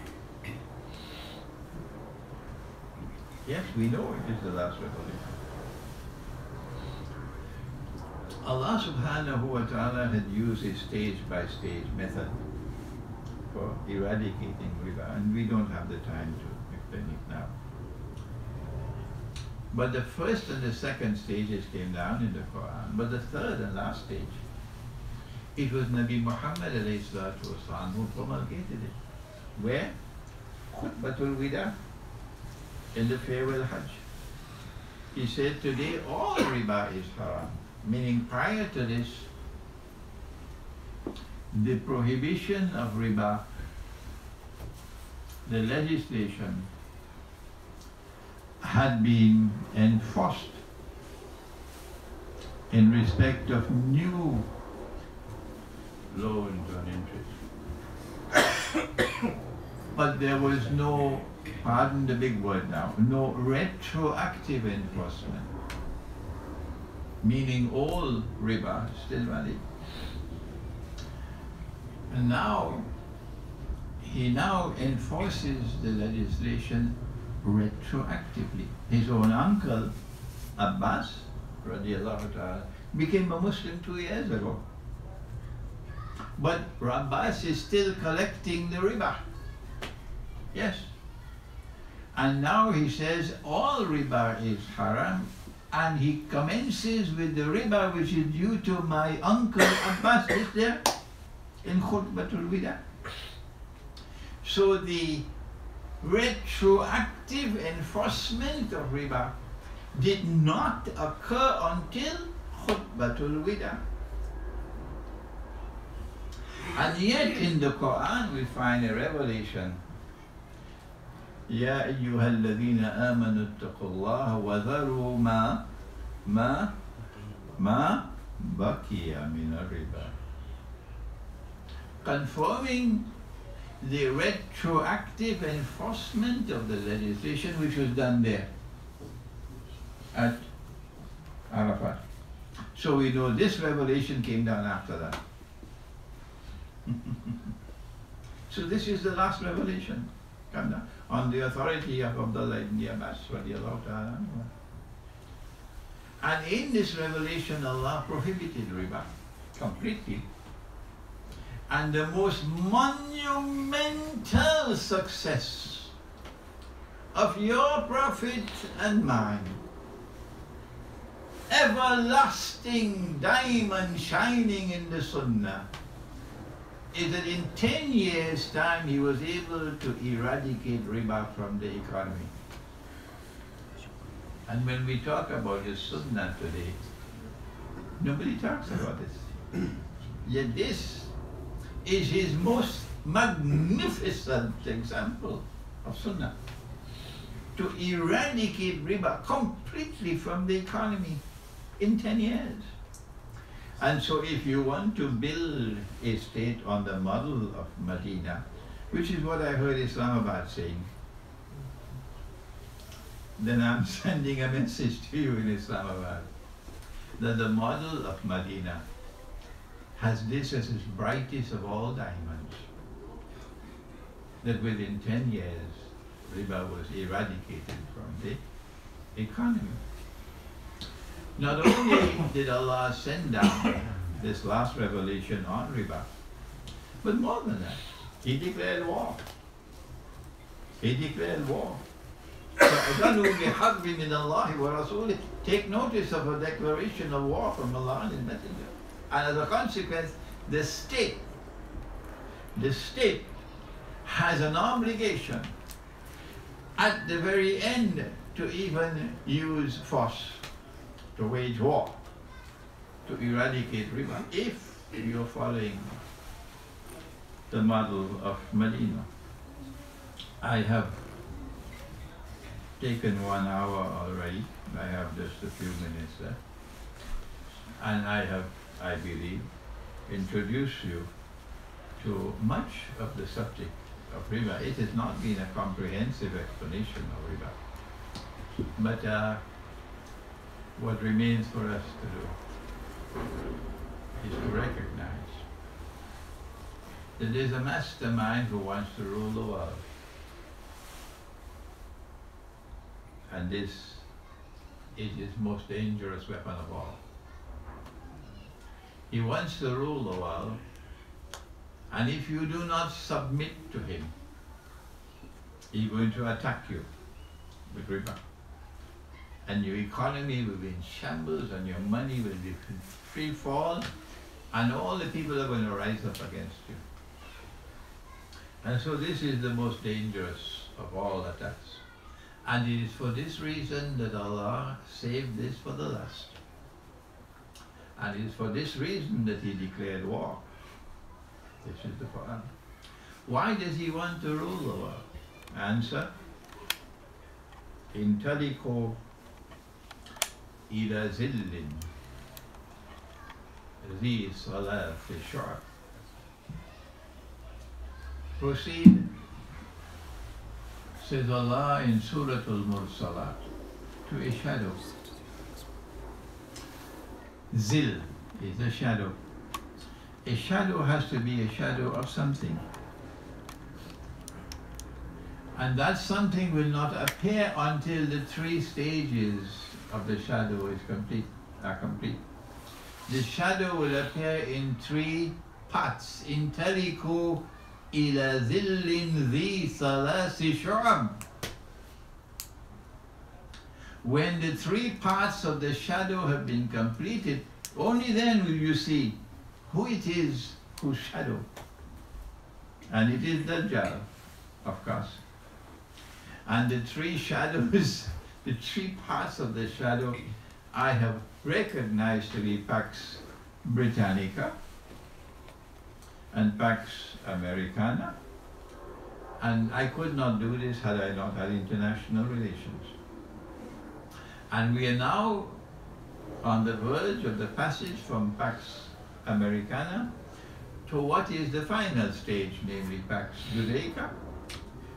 Yes, we know it is the last revelation. Allah subhanahu wa ta'ala had used a stage-by-stage method for eradicating riba, and we don't have the time to explain it now. But the first and the second stages came down in the Quran, but the third and last stage, it was Nabi Muhammad who promulgated it. Where? Khutbatul Wida, in the farewell Hajj. He said, today all riba is haram. Meaning prior to this, the prohibition of riba, the legislation had been enforced in respect of new loans on interest. But there was no, pardon the big word now, no retroactive enforcement. Meaning all riba is still valid. And now he now enforces the legislation retroactively. His own uncle, Abbas, radiallahu ta'ala, became a Muslim 2 years ago. But Abbas is still collecting the riba. Yes. And now he says all riba is haram, and he commences with the riba which is due to my uncle Abbas. Is there in Khutbatul Wida. So the retroactive enforcement of riba did not occur until Khutbatul Wida. And yet in the Qur'an we find a revelation. Ya ayyuhal ladhina amanu ittaqullaha wa dharu ma baqiya min riba. Confirming the retroactive enforcement of the legislation which was done there at Arafat. So we know this revelation came down after that. So this is the last revelation come down on the authority of Abdullah ibn Abbas radiallahu ta'ala. And in this revelation Allah prohibited riba completely. And the most monumental success of your Prophet and mine, everlasting diamond shining in the Sunnah, is that in 10 years' time he was able to eradicate riba from the economy. And when we talk about his Sunnah today, nobody talks about this. Yet this is his most magnificent example of Sunnah. To eradicate riba completely from the economy in 10 years. And so if you want to build a state on the model of Medina, which is what I heard Islamabad saying, then I'm sending a message to you in Islamabad that the model of Medina has this as its brightest of all diamonds, that within 10 years riba was eradicated from the economy. Not only did Allah send down this last revelation on riba, but more than that, He declared war. He declared war. Take notice of a declaration of war from Allah and His Messenger. And as a consequence, the state has an obligation at the very end to even use force, to wage war, to eradicate riba, if you're following the model of Medina. I have taken 1 hour already. I have just a few minutes left. And I have, I believe, introduced you to much of the subject of riba. It has not been a comprehensive explanation of riba. But what remains for us to do is to recognize that there's a mastermind who wants to rule the world. And this is his most dangerous weapon of all. He wants to rule the world, and if you do not submit to him, he's going to attack you with riba. And your economy will be in shambles, and your money will be in free fall, and all the people are going to rise up against you. And so this is the most dangerous of all attacks. And it is for this reason that Allah saved this for the last. And it is for this reason that He declared war. This is the Quran. Why does He want to rule the world? Answer: Intaliqu ila zillin zi salati shu'ab. Proceed, says Allah in Surah Al-Mursalat, to a shadow. Zil is a shadow. A shadow has to be a shadow of something. And that something will not appear until the 3 stages of the shadow are complete. The shadow will appear in 3 parts. Intaliku ila zillin dhi salasi shu'ab. When the 3 parts of the shadow have been completed, only then will you see who it is whose shadow. And it is Dajjal, of course. And the 3 shadows, the 3 parts of the shadow, I have recognized to be Pax Britannica and Pax Americana. And I could not do this had I not had international relations. And we are now on the verge of the passage from Pax Americana to what is the final stage, namely Pax Judaica,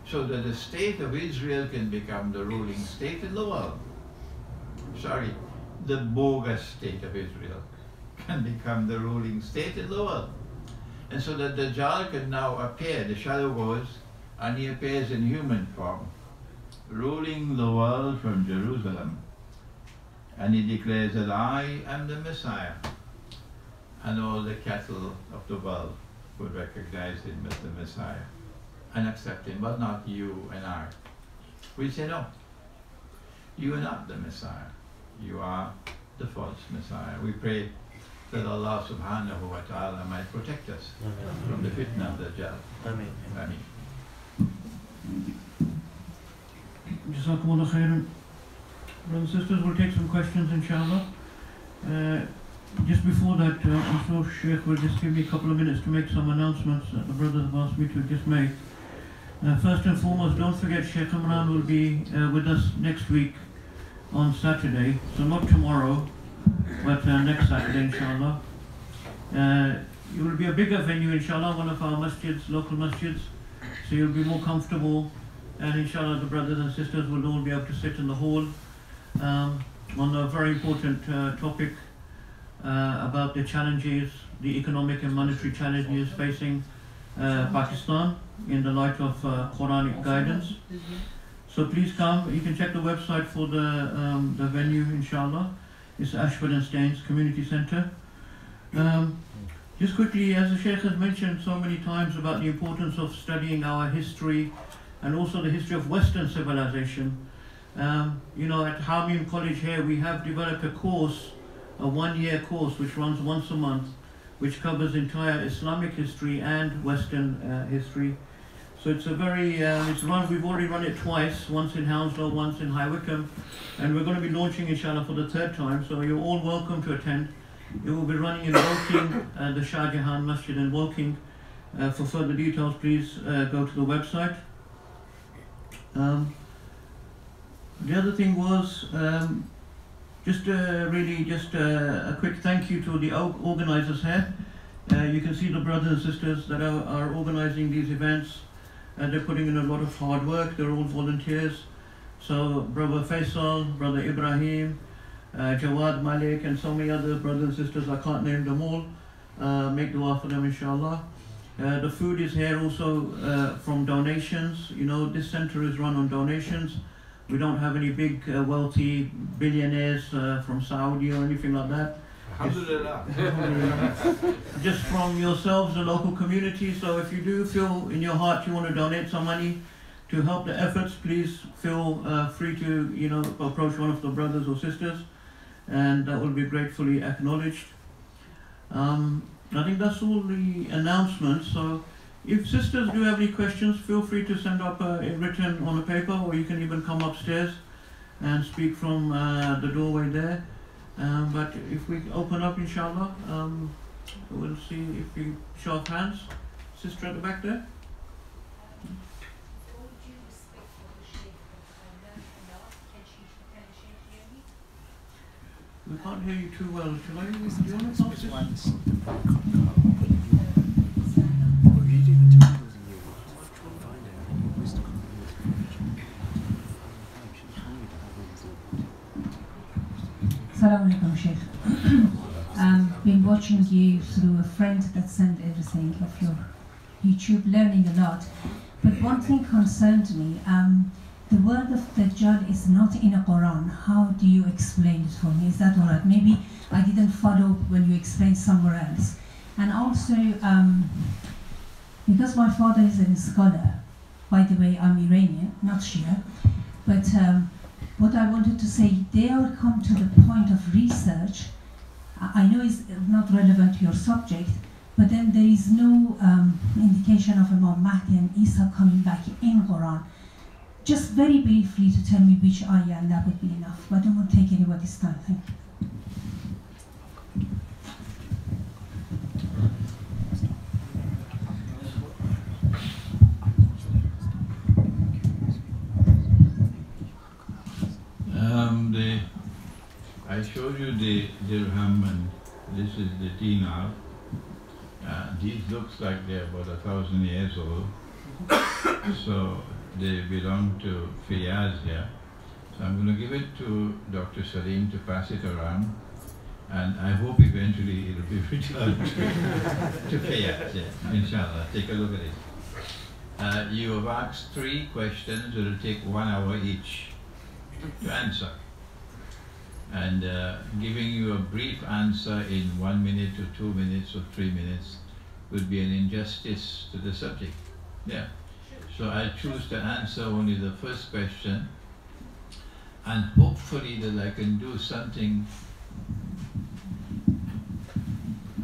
so that the state of Israel can become the ruling state in the world. Sorry, the bogus state of Israel can become the ruling state in the world. And so that Dajjal can now appear, the shadow goes, and he appears in human form, ruling the world from Jerusalem. And he declares that I am the Messiah. And all the cattle of the world would recognize him as the Messiah and accept him, but not you and I. We say no. You are not the Messiah. You are the false Messiah. We pray that Allah subhanahu wa ta'ala might protect us from the fitna of Dajjal. Ameen. Ameen. Jazakumullah khairan. Brothers and sisters, we'll take some questions, inshallah. Just before that, I'm sure Shaykh will just give me a couple of minutes to make some announcements that the brothers have asked me to just make. First and foremost, don't forget Shaykh Imran will be with us next week on Saturday, so not tomorrow, but next Saturday, inshallah. It will be a bigger venue, inshallah, one of our masjids, local masjids, so you'll be more comfortable, and inshallah the brothers and sisters will all be able to sit in the hall on a very important topic about the challenges, the economic and monetary challenges facing Pakistan in the light of Quranic guidance. So please come. You can check the website for the venue, inshallah. It's Ashford and Staines Community Centre. Just quickly, as the Shaykh has mentioned so many times about the importance of studying our history and also the history of Western civilization. You know, at Ha Meem College here, we have developed a course, a 1-year course, which runs once a month, which covers entire Islamic history and Western history. So it's a very, we've already run it twice, once in Hounslow, once in High Wycombe, and we're going to be launching, inshallah, for the 3rd time, so you're all welcome to attend. It will be running in Woking, the Shah Jahan Masjid in Woking. For further details, please go to the website. The other thing was just a quick thank you to the organizers here. You can see the brothers and sisters that are organizing these events, and they're putting in a lot of hard work. They're all volunteers. So Brother Faisal, Brother Ibrahim, Jawad Malik, and so many other brothers and sisters, I can't name them all. Make dua for them, inshallah. The food is here also from donations. You know, this center is run on donations. We don't have any big wealthy billionaires from Saudi or anything like that. Alhamdulillah. Just from yourselves, the local community. So if you do feel in your heart you want to donate some money to help the efforts, please feel free to, you know, approach one of the brothers or sisters, and that will be gratefully acknowledged. I think that's all the announcements. So if sisters do have any questions, feel free to send up it written on a paper, or you can even come upstairs and speak from the doorway there. But if we open up, inshallah, we'll see if we show of hands. Sister at the back there. We can't hear you too well. Shall I? Do you want to come, sister? Assalamu alaikum, Shaykh. Been watching you through a friend that sent everything of your YouTube, learning a lot. But one thing concerned me. The word of Dajjal is not in the Quran. How do you explain it for me? Is that all right? Maybe I didn't follow when you explained somewhere else. And also, because my father is a scholar, by the way, I'm Iranian, not Shia, but what I wanted to say, they all come to the point of research. I know it's not relevant to your subject, but then there is no indication of Imam Mahdi and Isa coming back in Quran. Just very briefly to tell me which ayah, and that would be enough. But I don't want to take anybody's time. Thank you. I showed you the dirham, and this is the dinar. These looks like they're about 1,000 years old. So they belong to Fiyaz here. So I'm going to give it to Dr. Salim to pass it around, and I hope eventually it'll be returned to Fiyaz, yeah, inshallah. Take a look at it. You have asked 3 questions. It'll take 1 hour each to answer. And giving you a brief answer in 1 minute or 2 minutes or 3 minutes would be an injustice to the subject. Yeah. So I choose to answer only the first question, and hopefully that I can do something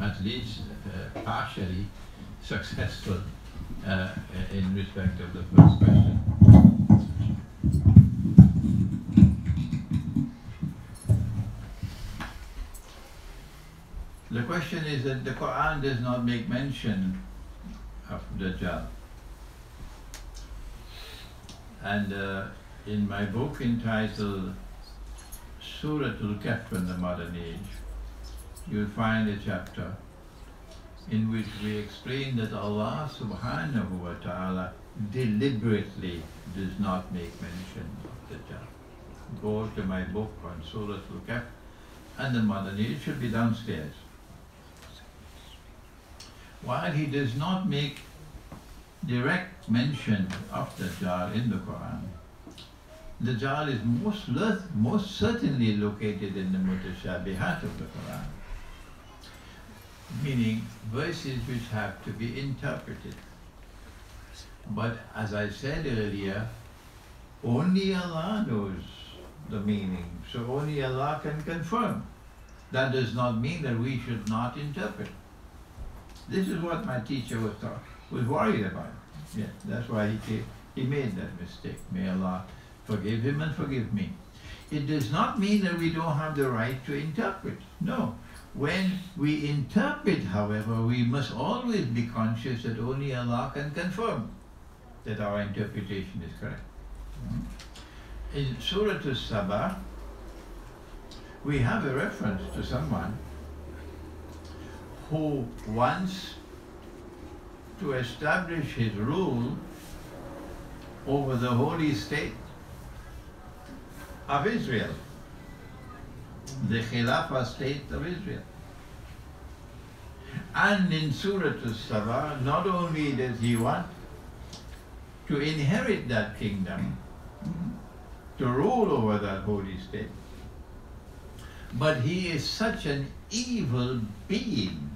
at least partially successful in respect of the first question. The question is that the Qur'an does not make mention of Dajjal. And in my book entitled Suratul Kahf in the Modern Age, you'll find a chapter in which we explain that Allah subhanahu wa ta'ala deliberately does not make mention of Dajjal. Go to my book on Suratul Kahf and the Modern Age, it should be downstairs. While he does not make direct mention of Dajjal in the Quran, Dajjal is most certainly located in the mutashabihat of the Quran, meaning verses which have to be interpreted. But as I said earlier, only Allah knows the meaning, so only Allah can confirm. That does not mean that we should not interpret. This is what my teacher was worried about. Yeah, that's why he made that mistake. May Allah forgive him and forgive me. It does not mean that we don't have the right to interpret. No. When we interpret, however, we must always be conscious that only Allah can confirm that our interpretation is correct. In Surah As-Sabah, we have a reference to someone who wants to establish his rule over the holy state of Israel, the Khilafah state of Israel. And in Surah As-Sabah, not only does he want to inherit that kingdom, to rule over that holy state, but he is such an evil being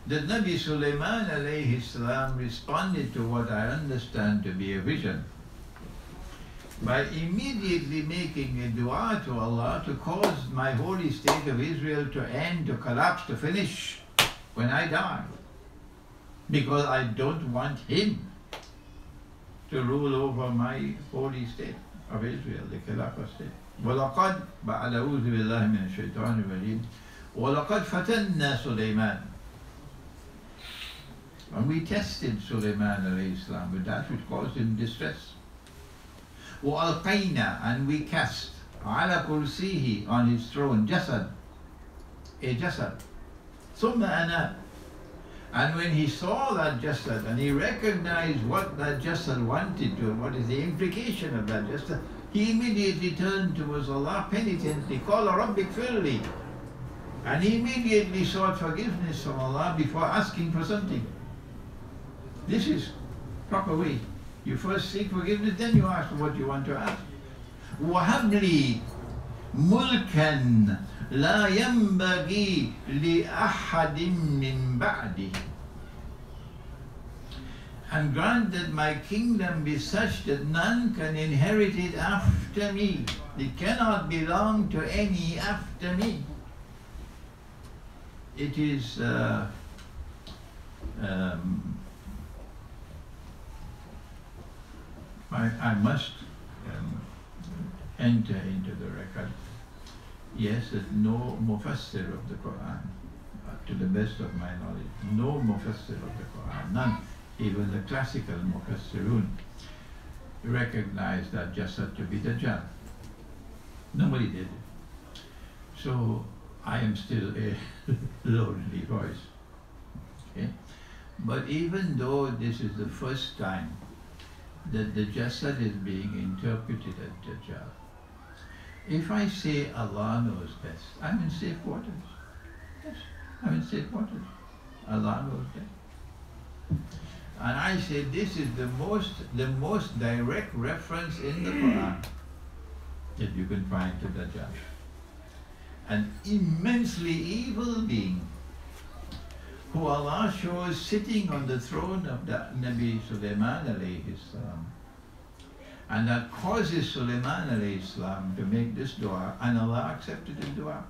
that Nabi Sulaiman alayhi salam responded to what I understand to be a vision by immediately making a dua to Allah to cause my holy state of Israel to end, to collapse, to finish when I die, because I don't want him to rule over my holy state of Israel, the Khilafah state. وَلَقَدْ بَعَلَوْذُ بِاللَّهِ مِنَ الشَّيْطَانِ الرَّجِيمِ وَلَقَدْ فَتَنَّا سُلَيْمَانَ. And we tested Sulaiman alayhi salam with that which caused him distress. وَأَلْقَيْنَا, and we cast عَلَى كُرْسِيهِ, on his throne, jasad, a jasad. ثُمَّ أَنَابَ. And when he saw that jasad and he recognized what that jasad wanted to, what is the implication of that jasad, he immediately turned towards Allah penitently, قَالَ رَبِّ اغْفِرْ لِي. And he immediately sought forgiveness from Allah before asking for something. This is proper way. You first seek forgiveness, then you ask for what you want to ask. وَهَبْ لِي مُلْكًا لَا يَنْبَغِي لِأَحَدٍ مِّن بَعْدِهِ. And grant that my kingdom be such that none can inherit it after me. It cannot belong to any after me. It is I must enter into the record. Yes, there's no mufassir of the Qur'an, to the best of my knowledge. No mufassir of the Qur'an, none. Even the classical mufassirun recognized that Jasad to be Dajjal. Nobody did it. So I am still a lonely voice. Okay? But even though this is the first time that the Jasad is being interpreted as Dajjal, if I say Allah knows best, I'm in safe waters. Yes, I'm in safe waters. Allah knows best. And I say this is the most direct reference in the Quran that you can find to Dajjal. An immensely evil being who Allah shows sitting on the throne of the Nabi Sulaiman alayhi salam. And that causes Sulaiman alayhi salam to make this dua, and Allah accepted his dua.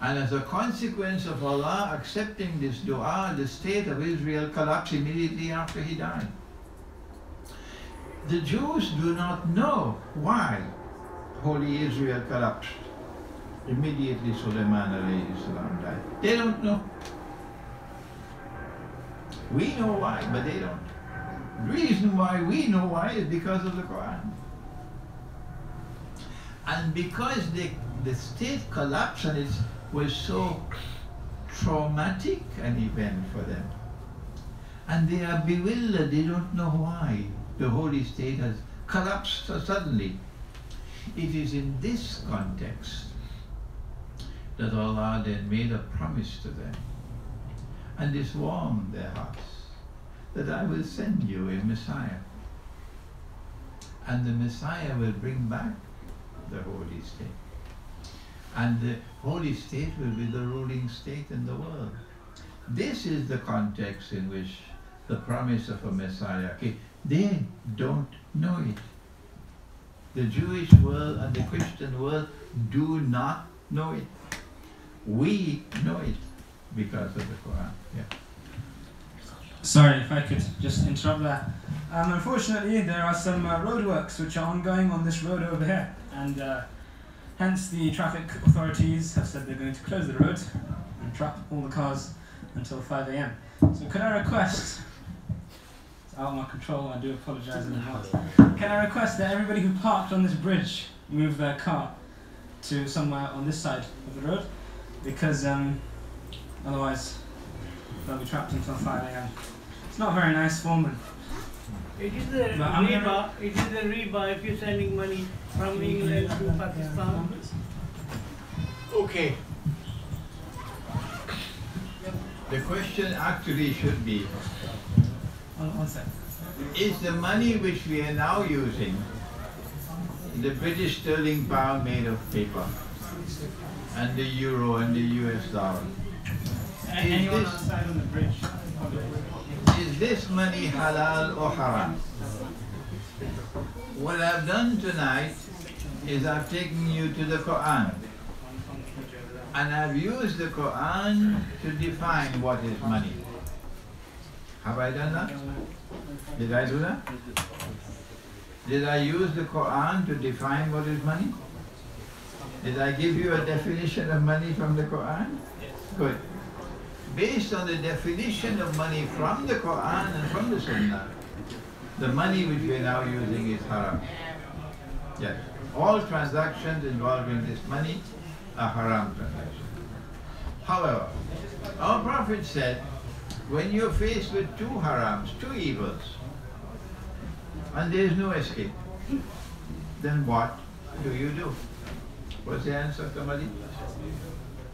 And as a consequence of Allah accepting this dua, the state of Israel collapsed immediately after he died. The Jews do not know why Holy Israel collapsed immediately Sulaiman alayhi salam died. They don't know. We know why, but they don't. The reason why we know why is because of the Quran. And because the state collapse and it was so traumatic an event for them. And they are bewildered, they don't know why the holy state has collapsed so suddenly. It is in this context that Allah then made a promise to them, and this warmed their hearts, that I will send you a Messiah, and the Messiah will bring back the holy state, and the holy state will be the ruling state in the world. This is the context in which the promise of a Messiah came. They don't know it. The Jewish world and the Christian world do not know it. We know it because of the Quran. Yeah. Sorry if I could just interrupt that. Unfortunately, there are some roadworks which are ongoing on this road over here, and hence the traffic authorities have said they're going to close the road and trap all the cars until 5 AM. So could I request, it's out of my control, I do apologise in advance, can I request that everybody who parked on this bridge move their car to somewhere on this side of the road, because otherwise they'll be trapped until 5 AM. It's not very nice for them. It is a riba. It is a riba if you're sending money from England to Pakistan. Okay. The question actually should be, One sec. is the money which we are now using the British sterling pound made of paper, and the euro and the US dollar? Anyone outside on the bridge? Is this money halal or haram? What I've done tonight is I've taken you to the Quran, and I've used the Quran to define what is money. Have I done that? Did I do that? Did I use the Quran to define what is money? Did I give you a definition of money from the Quran? Good. Based on the definition of money from the Quran and from the Sunnah, the money which we are now using is haram. Yes. All transactions involving this money are haram transactions. However, our Prophet said, when you're faced with two harams, two evils, and there is no escape, then what do you do? What's the answer, somebody?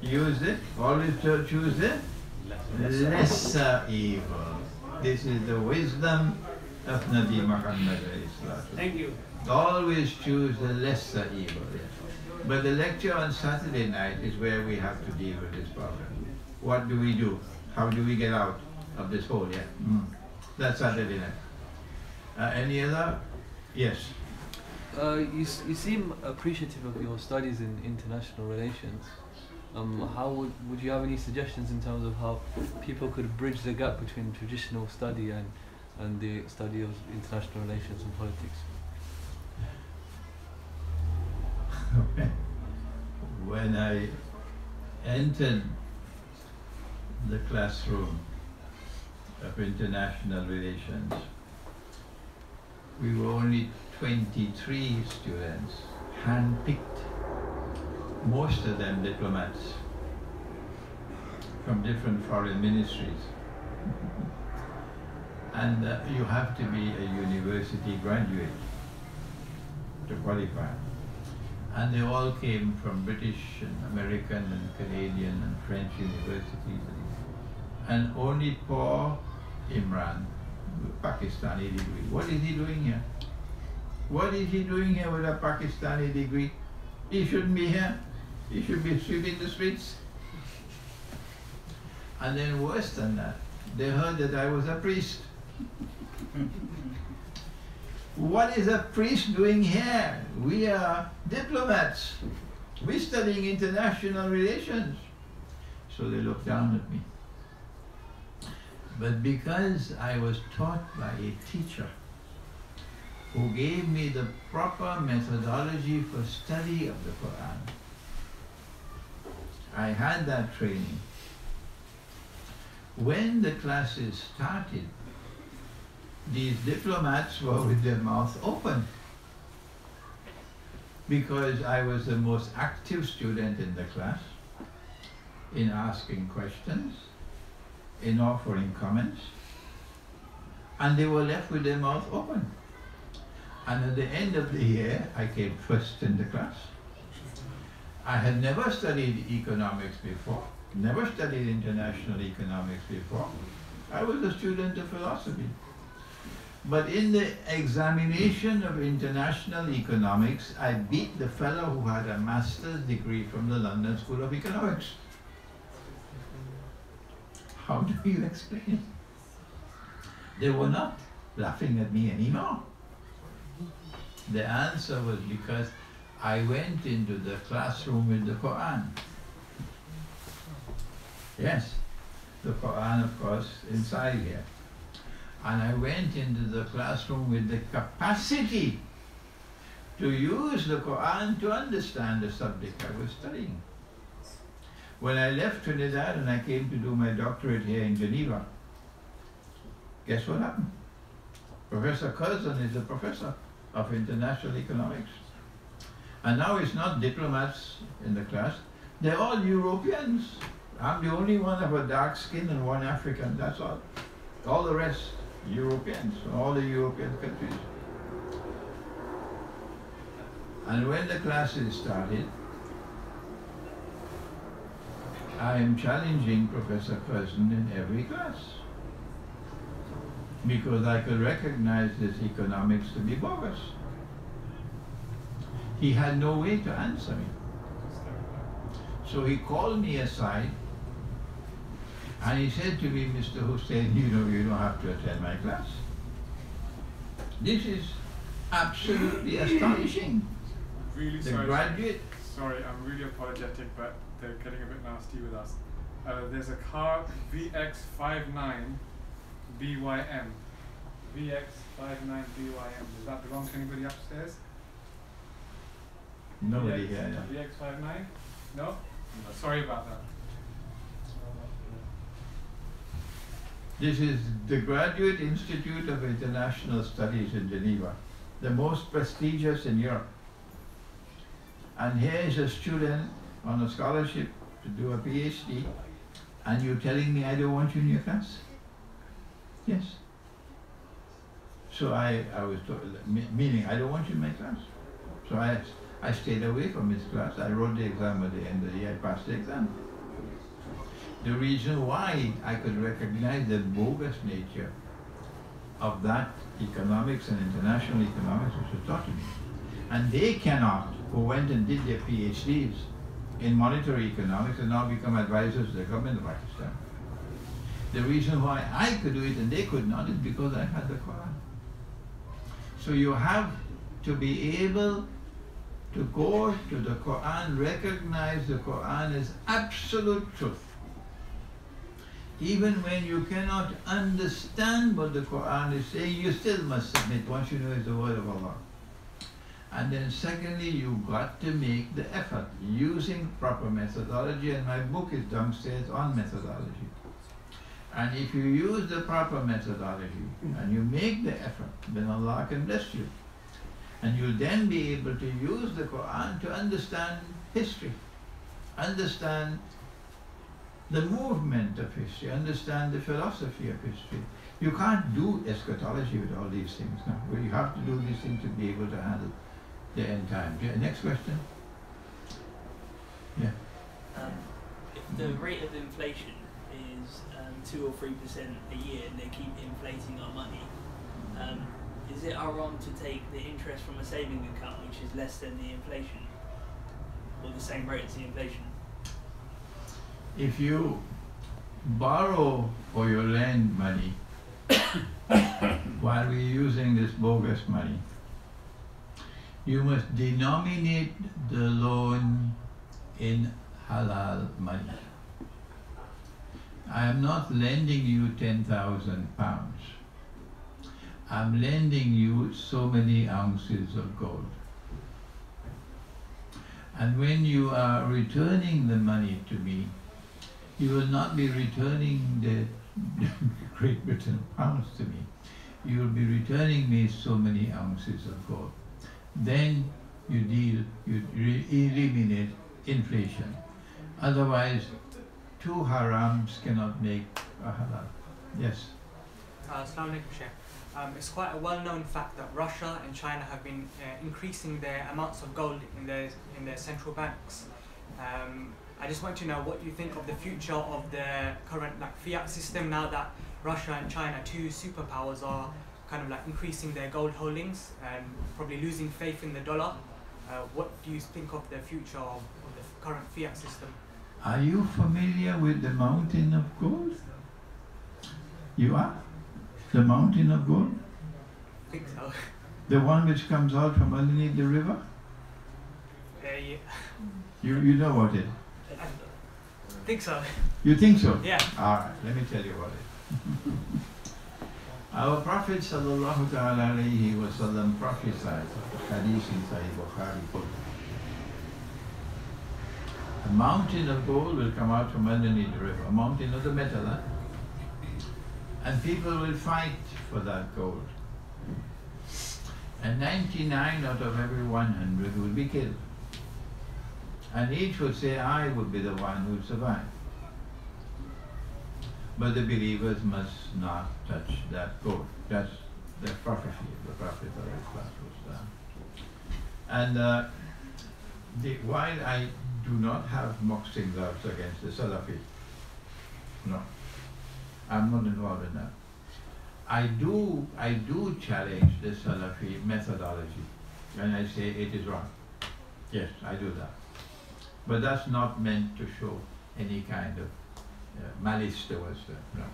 Use it, always choose the lesser evil. This is the wisdom of Nabi Muhammad. Thank you. Always choose the lesser evil. But the lecture on Saturday night is where we have to deal with this problem. What do we do? How do we get out of this hole? That's Saturday night. Any other? Yes. You seem appreciative of your studies in international relations. How would you have any suggestions in terms of how people could bridge the gap between traditional study and the study of international relations and politics? When I entered the classroom of international relations, we were only 23 students, hand-picked, most of them diplomats from different foreign ministries. And you have to be a university graduate to qualify. And they all came from British and American and Canadian and French universities. And only poor Imran, Pakistani degree. What is he doing here? What is he doing here with a Pakistani degree? He shouldn't be here. He should be sweeping the streets. And then worse than that, they heard that I was a priest. What is a priest doing here? We are diplomats. We're studying international relations. So they looked down at me. But because I was taught by a teacher who gave me the proper methodology for study of the Quran, I had that training. When the classes started, these diplomats were with their mouth open because I was the most active student in the class in asking questions, in offering comments, and they were left with their mouth open. And at the end of the year, I came first in the class. I had never studied economics before, never studied international economics before. I was a student of philosophy. But in the examination of international economics, I beat the fellow who had a master's degree from the London School of Economics. How do you explain it? They were not laughing at me anymore. The answer was because I went into the classroom with the Quran. Yes, the Quran, of course, inside here. And I went into the classroom with the capacity to use the Quran to understand the subject I was studying. When I left Trinidad and I came to do my doctorate here in Geneva, guess what happened? Professor Curzon is a professor of international economics. And now it's not diplomats in the class, they're all Europeans. I'm the only one of a dark skin and one African, that's all. All the rest, Europeans, from all the European countries. And when the classes started, I am challenging Professor Curzon in every class because I could recognize this economics to be bogus. He had no way to answer me. So he called me aside and he said to me, Mr. Hosein, you know, you don't have to attend my class. This is absolutely astonishing. Really the sorry. Graduate. Sorry, I'm really apologetic, but they're getting a bit nasty with us. There's a car VX59 BYM. VX59 BYM. Does that belong to anybody upstairs? Nobody here. Yeah. VX59? No? Sorry about that. This is the Graduate Institute of International Studies in Geneva, the most prestigious in Europe. And here is a student on a scholarship to do a PhD, and you're telling me I don't want you in your class? Yes. So I was told, meaning I don't want you in my class. So I stayed away from his class. I wrote the exam at the end of the year, I passed the exam. The reason why I could recognize the bogus nature of that economics and international economics which was taught to me. And they cannot, who went and did their PhDs in monetary economics and now become advisors to the government of Pakistan. The reason why I could do it and they could not is because I had the Quran. So you have to be able to go to the Quran, recognize the Quran as absolute truth. Even when you cannot understand what the Quran is saying, you still must submit once you know it's the word of Allah. And then secondly, you've got to make the effort using proper methodology, and my book is downstairs on methodology. And if you use the proper methodology and you make the effort, then Allah can bless you. And you'll then be able to use the Quran to understand history, understand the movement of history, understand the philosophy of history. You can't do eschatology with all these things. No, you have to do these things to be able to handle the end time. Next question. Yeah. If the rate of inflation is 2 or 3% a year and they keep inflating our money, is it our wrong to take the interest from a saving account which is less than the inflation, or the same rate as the inflation? If you borrow or you lend money while we're using this bogus money, you must denominate the loan in halal money. I am not lending you £10,000. I'm lending you so many ounces of gold. And when you are returning the money to me, you will not be returning the Great Britain pounds to me. You will be returning me so many ounces of gold. Then you eliminate inflation. Otherwise, two harams cannot make a halal. Yes? Assalamu alaikum, Shaykh. It's quite a well-known fact that Russia and China have been increasing their amounts of gold in their central banks. I just want to know what you think of the future of the current fiat system now that Russia and China, two superpowers, are kind of increasing their gold holdings and probably losing faith in the dollar. What do you think of the future of the current fiat system? Are you familiar with the mountain of gold? You are? The mountain of gold? I think so. The one which comes out from underneath the river? Yeah. You know what it is? I think so. You think so? Yeah. Alright, let me tell you about it. Our Prophet sallallahu ta'ala alayhi wa sallam prophesied, hadith in Sahih Bukhari, a mountain of gold will come out from underneath the river, a mountain of the metal, huh? And people will fight for that gold. And 99 out of every 100 will be killed. And each would say, I would be the one who would survive. But the believers must not touch that gold. That's the prophecy of the Prophet. And while I do not have mocking gloves against the Salafi, no, I'm not involved in that. I do challenge the Salafi methodology, and I say it is wrong. Yes, I do that. But that's not meant to show any kind of malice towards them.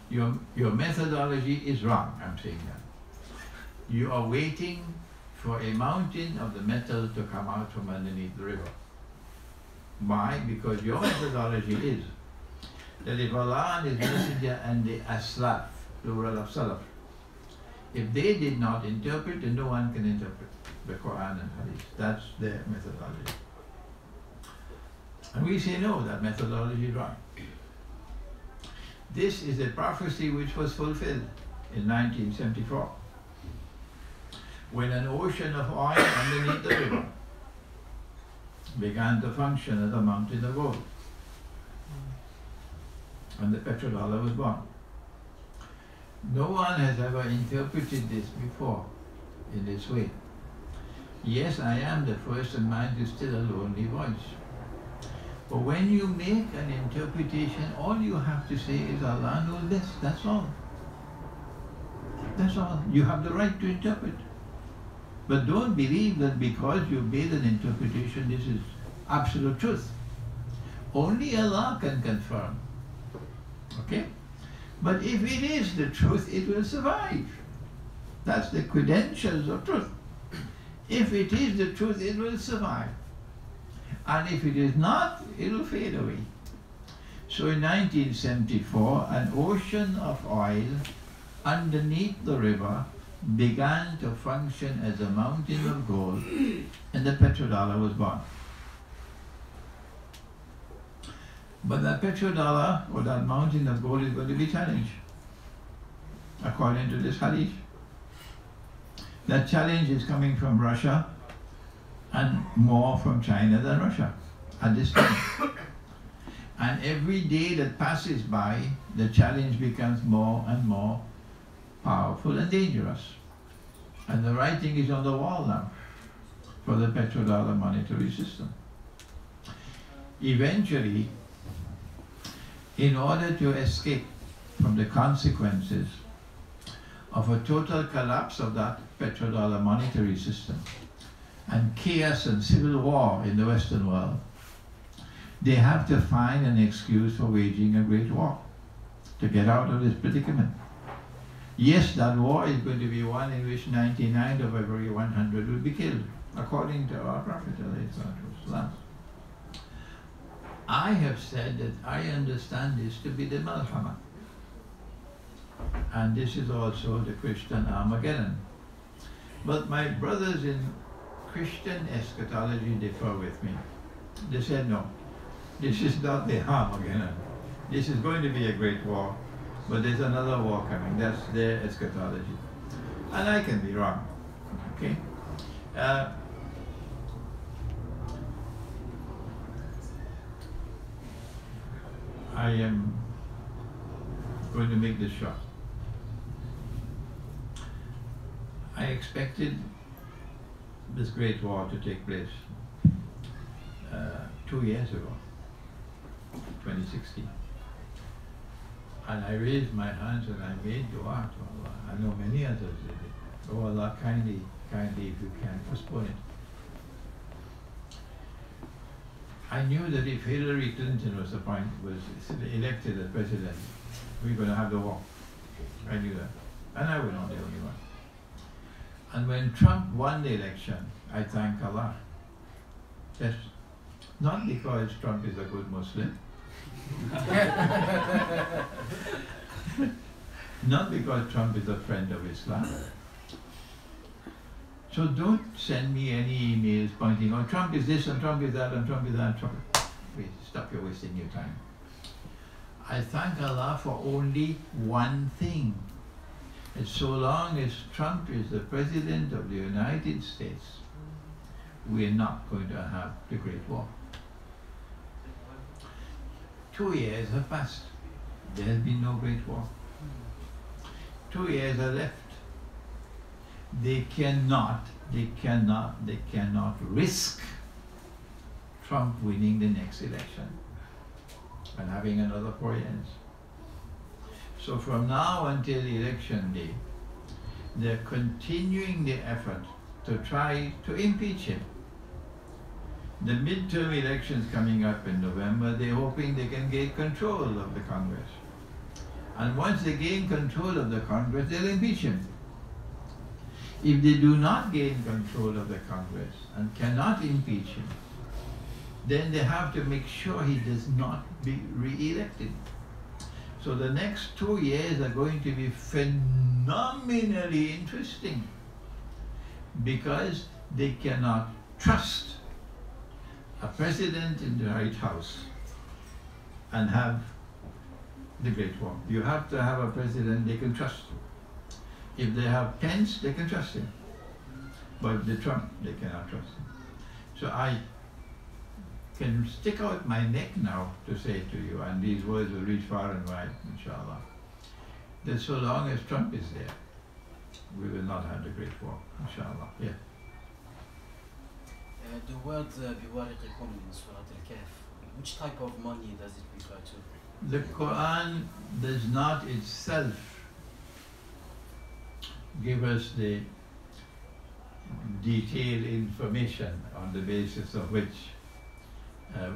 No. Your methodology is wrong, I'm saying that. You are waiting for a mountain of the metal to come out from underneath the river. Why? Because your methodology is that if Allah and His Messenger and the Aslaf, plural of Salaf, if they did not interpret, then no one can interpret the Quran and Hadith. That's their methodology. And we say no, that methodology is wrong. This is a prophecy which was fulfilled in 1974, when an ocean of oil underneath the river began to function as a mountain of gold. And the petrodollar was born. No one has ever interpreted this before in this way. Yes, I am the first, and mine is still a lonely voice. But when you make an interpretation, all you have to say is Allah knows best, that's all. That's all. You have the right to interpret. But don't believe that because you made an interpretation, this is absolute truth. Only Allah can confirm. Okay? But if it is the truth, it will survive. That's the credentials of truth. If it is the truth, it will survive. And if it is not, it will fade away. So in 1974, an ocean of oil underneath the river began to function as a mountain of gold, and the petrodollar was born. But that petrodollar, or that mountain of gold, is going to be challenged, according to this hadith. That challenge is coming from Russia, and more from China than Russia at this time. And every day that passes by, the challenge becomes more and more powerful and dangerous. And the writing is on the wall now for the petrodollar monetary system. Eventually, in order to escape from the consequences of a total collapse of that petrodollar monetary system and chaos and civil war in the Western world, they have to find an excuse for waging a great war to get out of this predicament. Yes, that war is going to be one in which 99 of every 100 will be killed, according to our Prophet ﷺ. I have said that I understand this to be the Malhama. And this is also the Christian Armageddon. But my brothers in Christian eschatology differ with me. They said, no, this is not the Armageddon. This is going to be a great war, but there's another war coming. That's their eschatology. And I can be wrong, okay? I am going to make this short. I expected this great war to take place 2 years ago, 2016. And I raised my hands and I made dua to Allah. I know many others did it. Oh Allah, kindly, if you can, postpone it. I knew that if Hillary Clinton was elected as president, we were going to have the war. I knew that. And I was not the only one. And when Trump won the election, I thank Allah. Yes. Not because Trump is a good Muslim. Not because Trump is a friend of Islam. So don't send me any emails pointing out Trump is this and Trump is that and Trump is that. Trump. Wait, stop your wasting your time. I thank Allah for only one thing. And so long as Trump is the President of the United States, we are not going to have the Great War. 2 years have passed. There has been no Great War. 2 years are left. They cannot risk Trump winning the next election and having another 4 years. So from now until election day, they're continuing the effort to try to impeach him. The midterm elections coming up in November, they're hoping they can gain control of the Congress. And once they gain control of the Congress, they'll impeach him. If they do not gain control of the Congress and cannot impeach him, then they have to make sure he does not be re-elected. So the next 2 years are going to be phenomenally interesting because they cannot trust a president in the White House and have the Great War. You have to have a president they can trust. If they have Pence, they can trust him. But if they Trump, they cannot trust him. So I can stick out my neck now to say to you, and these words will reach far and wide, inshallah, that so long as Trump is there, we will not have the Great War, inshallah. Yeah. The word بِوَارِقِكُمْ in Surah Al-Kahf, which type of money does it refer to? The Qur'an does not itself give us the detailed information on the basis of which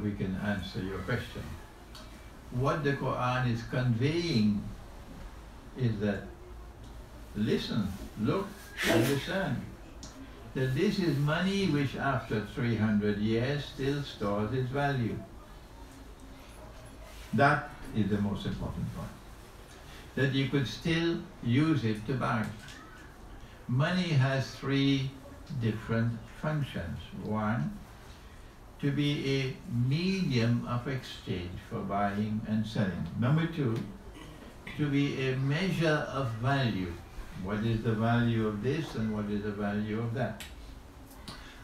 we can answer your question. What the Quran is conveying is that listen, look, understand that this is money which after 300 years still stores its value. That is the most important point. That you could still use it to buy. Money has three different functions. One, to be a medium of exchange for buying and selling. Number two, to be a measure of value. What is the value of this and what is the value of that?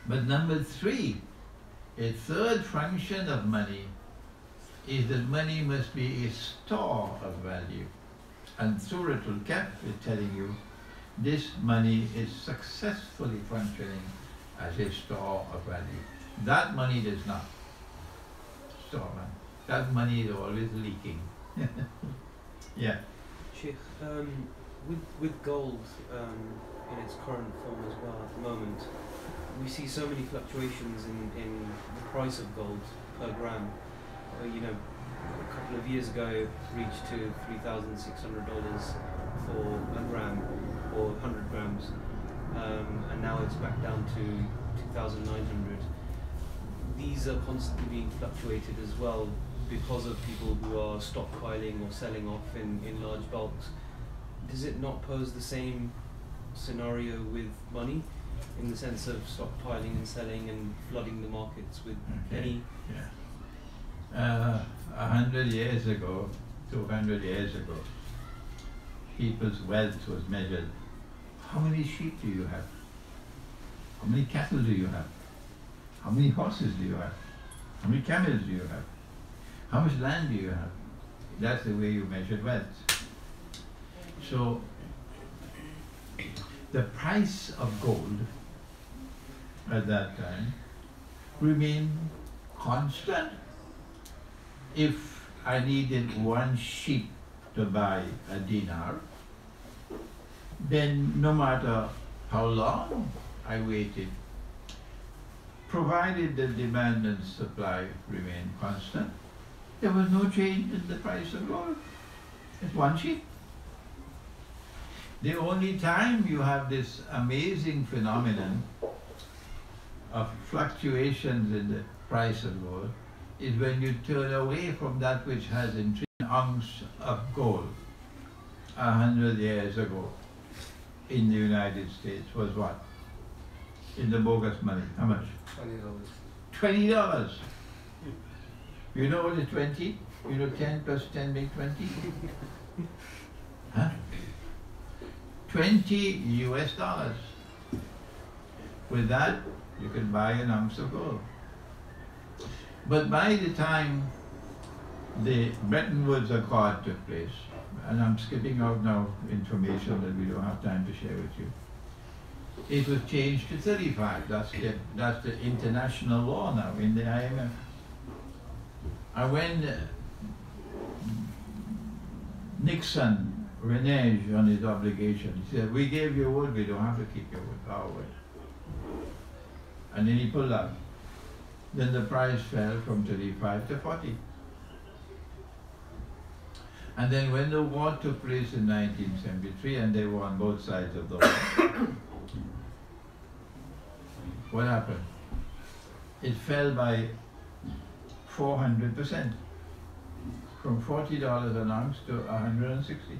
But number three, a third function of money is that money must be a store of value. And Surah Al-Kahf is telling you this money is successfully functioning as a store of value. That money does not store money. That money is always leaking. Yeah. Sheikh, with gold in its current form as well at the moment, we see so many fluctuations in the price of gold per gram. You know, a couple of years ago it reached to $3,600 for a gram or 100 grams, and now it's back down to 2,900. These are constantly being fluctuated as well because of people who are stockpiling or selling off in large bulks. Does it not pose the same scenario with money, in the sense of stockpiling and selling and flooding the markets with any? Yeah. 100 years ago, 200 years ago, people's wealth was measured. How many sheep do you have? How many cattle do you have? How many horses do you have? How many camels do you have? How much land do you have? That's the way you measured wealth. So, the price of gold at that time remained constant. If I needed one sheep to buy a dinar, then no matter how long I waited, provided the demand and supply remained constant, there was no change in the price of gold. It's one sheep. The only time you have this amazing phenomenon of fluctuations in the price of gold is when you turn away from that which has an ounce of gold. 100 years ago in the United States was what? In the bogus money, how much? $20. $20. You know what is 20? You know 10 plus 10 make 20? Huh? 20 US dollars. With that, you can buy an ounce of gold. But by the time the Bretton Woods Accord took place, and I'm skipping out now information that we don't have time to share with you, it was changed to 35. That's the international law now in the IMF. And when Nixon reneged on his obligation, he said, we gave you wood, we don't have to keep your wood, our wood. And then he pulled out. Then the price fell from 35 to 40. And then when the war took place in 1973, and they were on both sides of the war, what happened? It fell by 400%, from $40 an ounce to $160.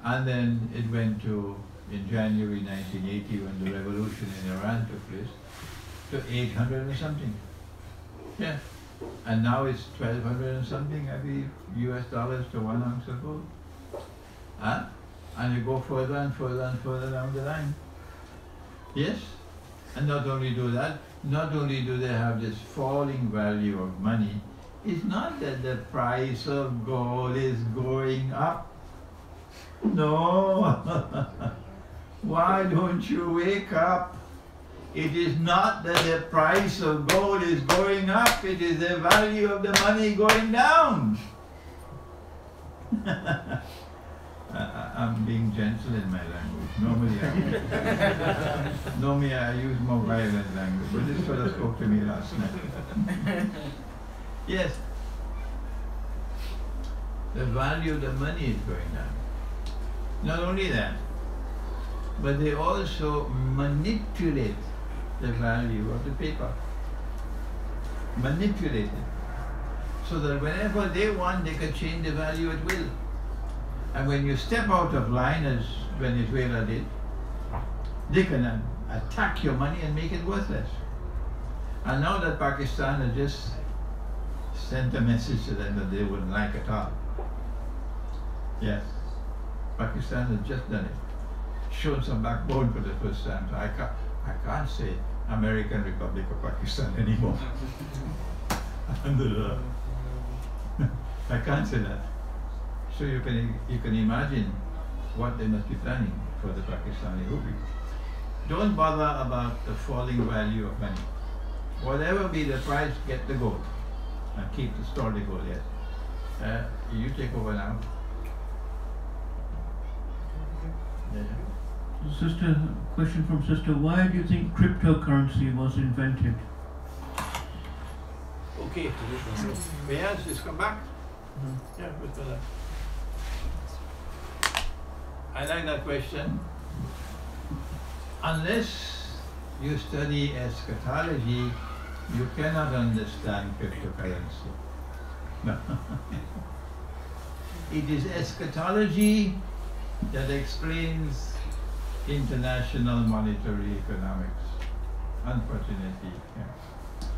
And then it went to, in January 1980, when the revolution in Iran took place, to 800 and something. Yeah. And now it's 1,200 and something every US dollars to 1 ounce of gold. Huh? And you go further and further and further down the line. Yes? And not only do that, not only do they have this falling value of money, it's not that the price of gold is going up. No. Why don't you wake up? It is not that the price of gold is going up, it is the value of the money going down. I'm being gentle in my language. Normally I use more violent language, but this fellow spoke to me last night. Yes, the value of the money is going down. Not only that, but they also manipulate the value of the paper. Manipulate it. So that whenever they want, they can change the value at will. And when you step out of line, as Venezuela did, they can attack your money and make it worthless. And now that Pakistan has just sent a message to them that they wouldn't like at all. Yes, Pakistan has just done it. Shown some backbone for the first time. So I can't say American Republic of Pakistan anymore. I can't say that. So you can imagine what they must be planning for the Pakistani rupee. Don't bother about the falling value of money. Whatever be the price, get the gold and keep the store the gold. Yes. You take over now. Sister, question from sister. Why do you think cryptocurrency was invented? Okay. May I just come back? Yeah, with I like that question. Unless you study eschatology, you cannot understand cryptocurrency. No. It is eschatology that explains international monetary economics, unfortunately. Yeah.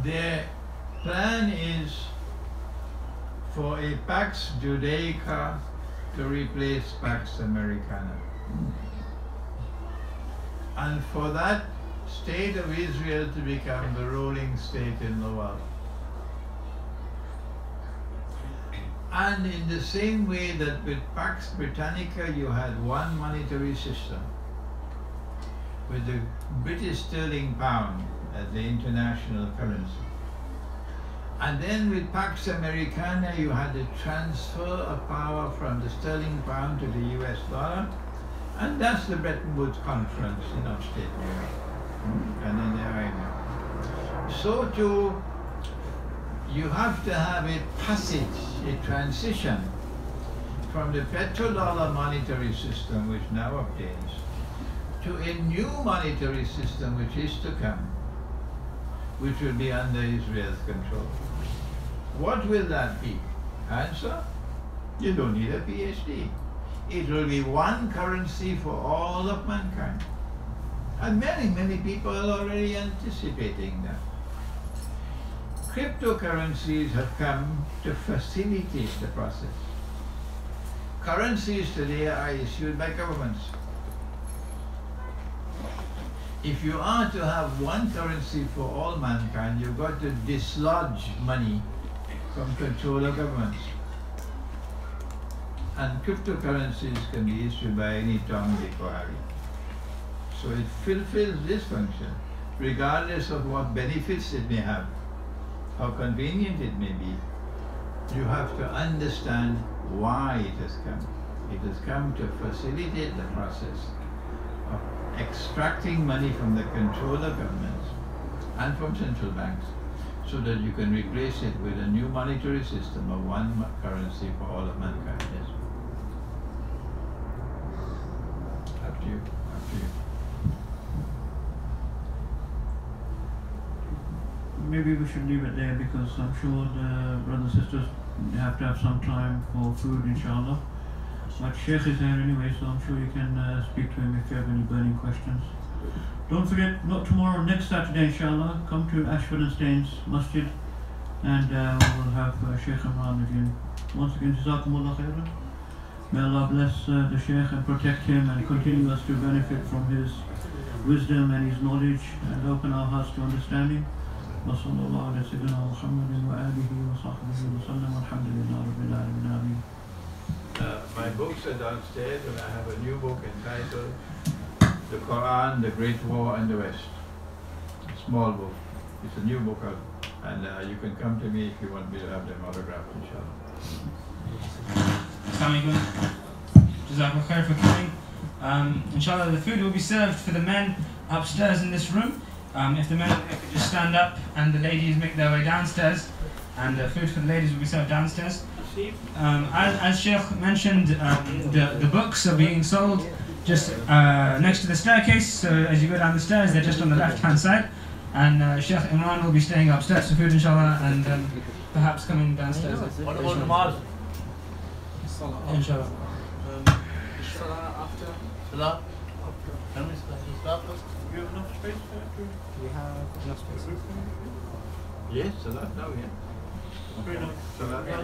Their plan is for a Pax Judaica to replace Pax Americana. And for that state of Israel to become the ruling state in the world. And in the same way that with Pax Britannica you had one monetary system, with the British sterling pound as the international currency. And then with Pax Americana you had the transfer of power from the sterling pound to the US dollar, and that's the Bretton Woods Conference in upstate New York. And then there I go. So too, you have to have a passage, a transition from the petrodollar monetary system, which now obtains, to a new monetary system which is to come, which will be under Israel's control. What will that be? Answer? You don't need a PhD. It will be one currency for all of mankind. And many people are already anticipating that. Cryptocurrencies have come to facilitate the process. Currencies today are issued by governments. If you are to have one currency for all mankind, you've got to dislodge money from control of governments. And cryptocurrencies can be issued by any Tom, Dick or Harry. So it fulfills this function, regardless of what benefits it may have, how convenient it may be. You have to understand why it has come. It has come to facilitate the process of extracting money from the control of governments and from central banks, so that you can replace it with a new monetary system of one currency for all of mankind. Yes. Up to you. Up to you. Maybe we should leave it there, because I'm sure the brothers and sisters have to have some time for food, inshallah. But Shaykh is here anyway, so I'm sure you can speak to him if you have any burning questions. Don't forget, not tomorrow, next Saturday, inshallah, come to Ashford and Staines Masjid, and we'll have Shaykh Imran again. Once again, Jazakumullah khairan. May Allah bless the Shaykh and protect him and continue us to benefit from his wisdom and his knowledge, and open our hearts to understanding. وصلى الله على سيدنا محمد وآله وصحبه وسلم والحمد لله رب العالمين. My books are downstairs, and I have a new book entitled The Qur'an, the Great War and the West. A small book. It's a new book, and you can come to me if you want me to have them autographed, inshallah. Assalamu alaikum. Jazakallah khair for coming. Inshallah, the food will be served for the men upstairs in this room. If the men could just stand up and the ladies make their way downstairs, and the food for the ladies will be served downstairs. As Shaykh mentioned, the books are being sold just next to the staircase. So as you go down the stairs, they're just on the left-hand side. And Shaykh Imran will be staying upstairs for food, inshallah, and perhaps coming downstairs. What about namaz? Inshallah. Salah after? Salah? Can we start first? Do you have enough space for that? We have enough space. Yes, Salah now, yeah. Salah now.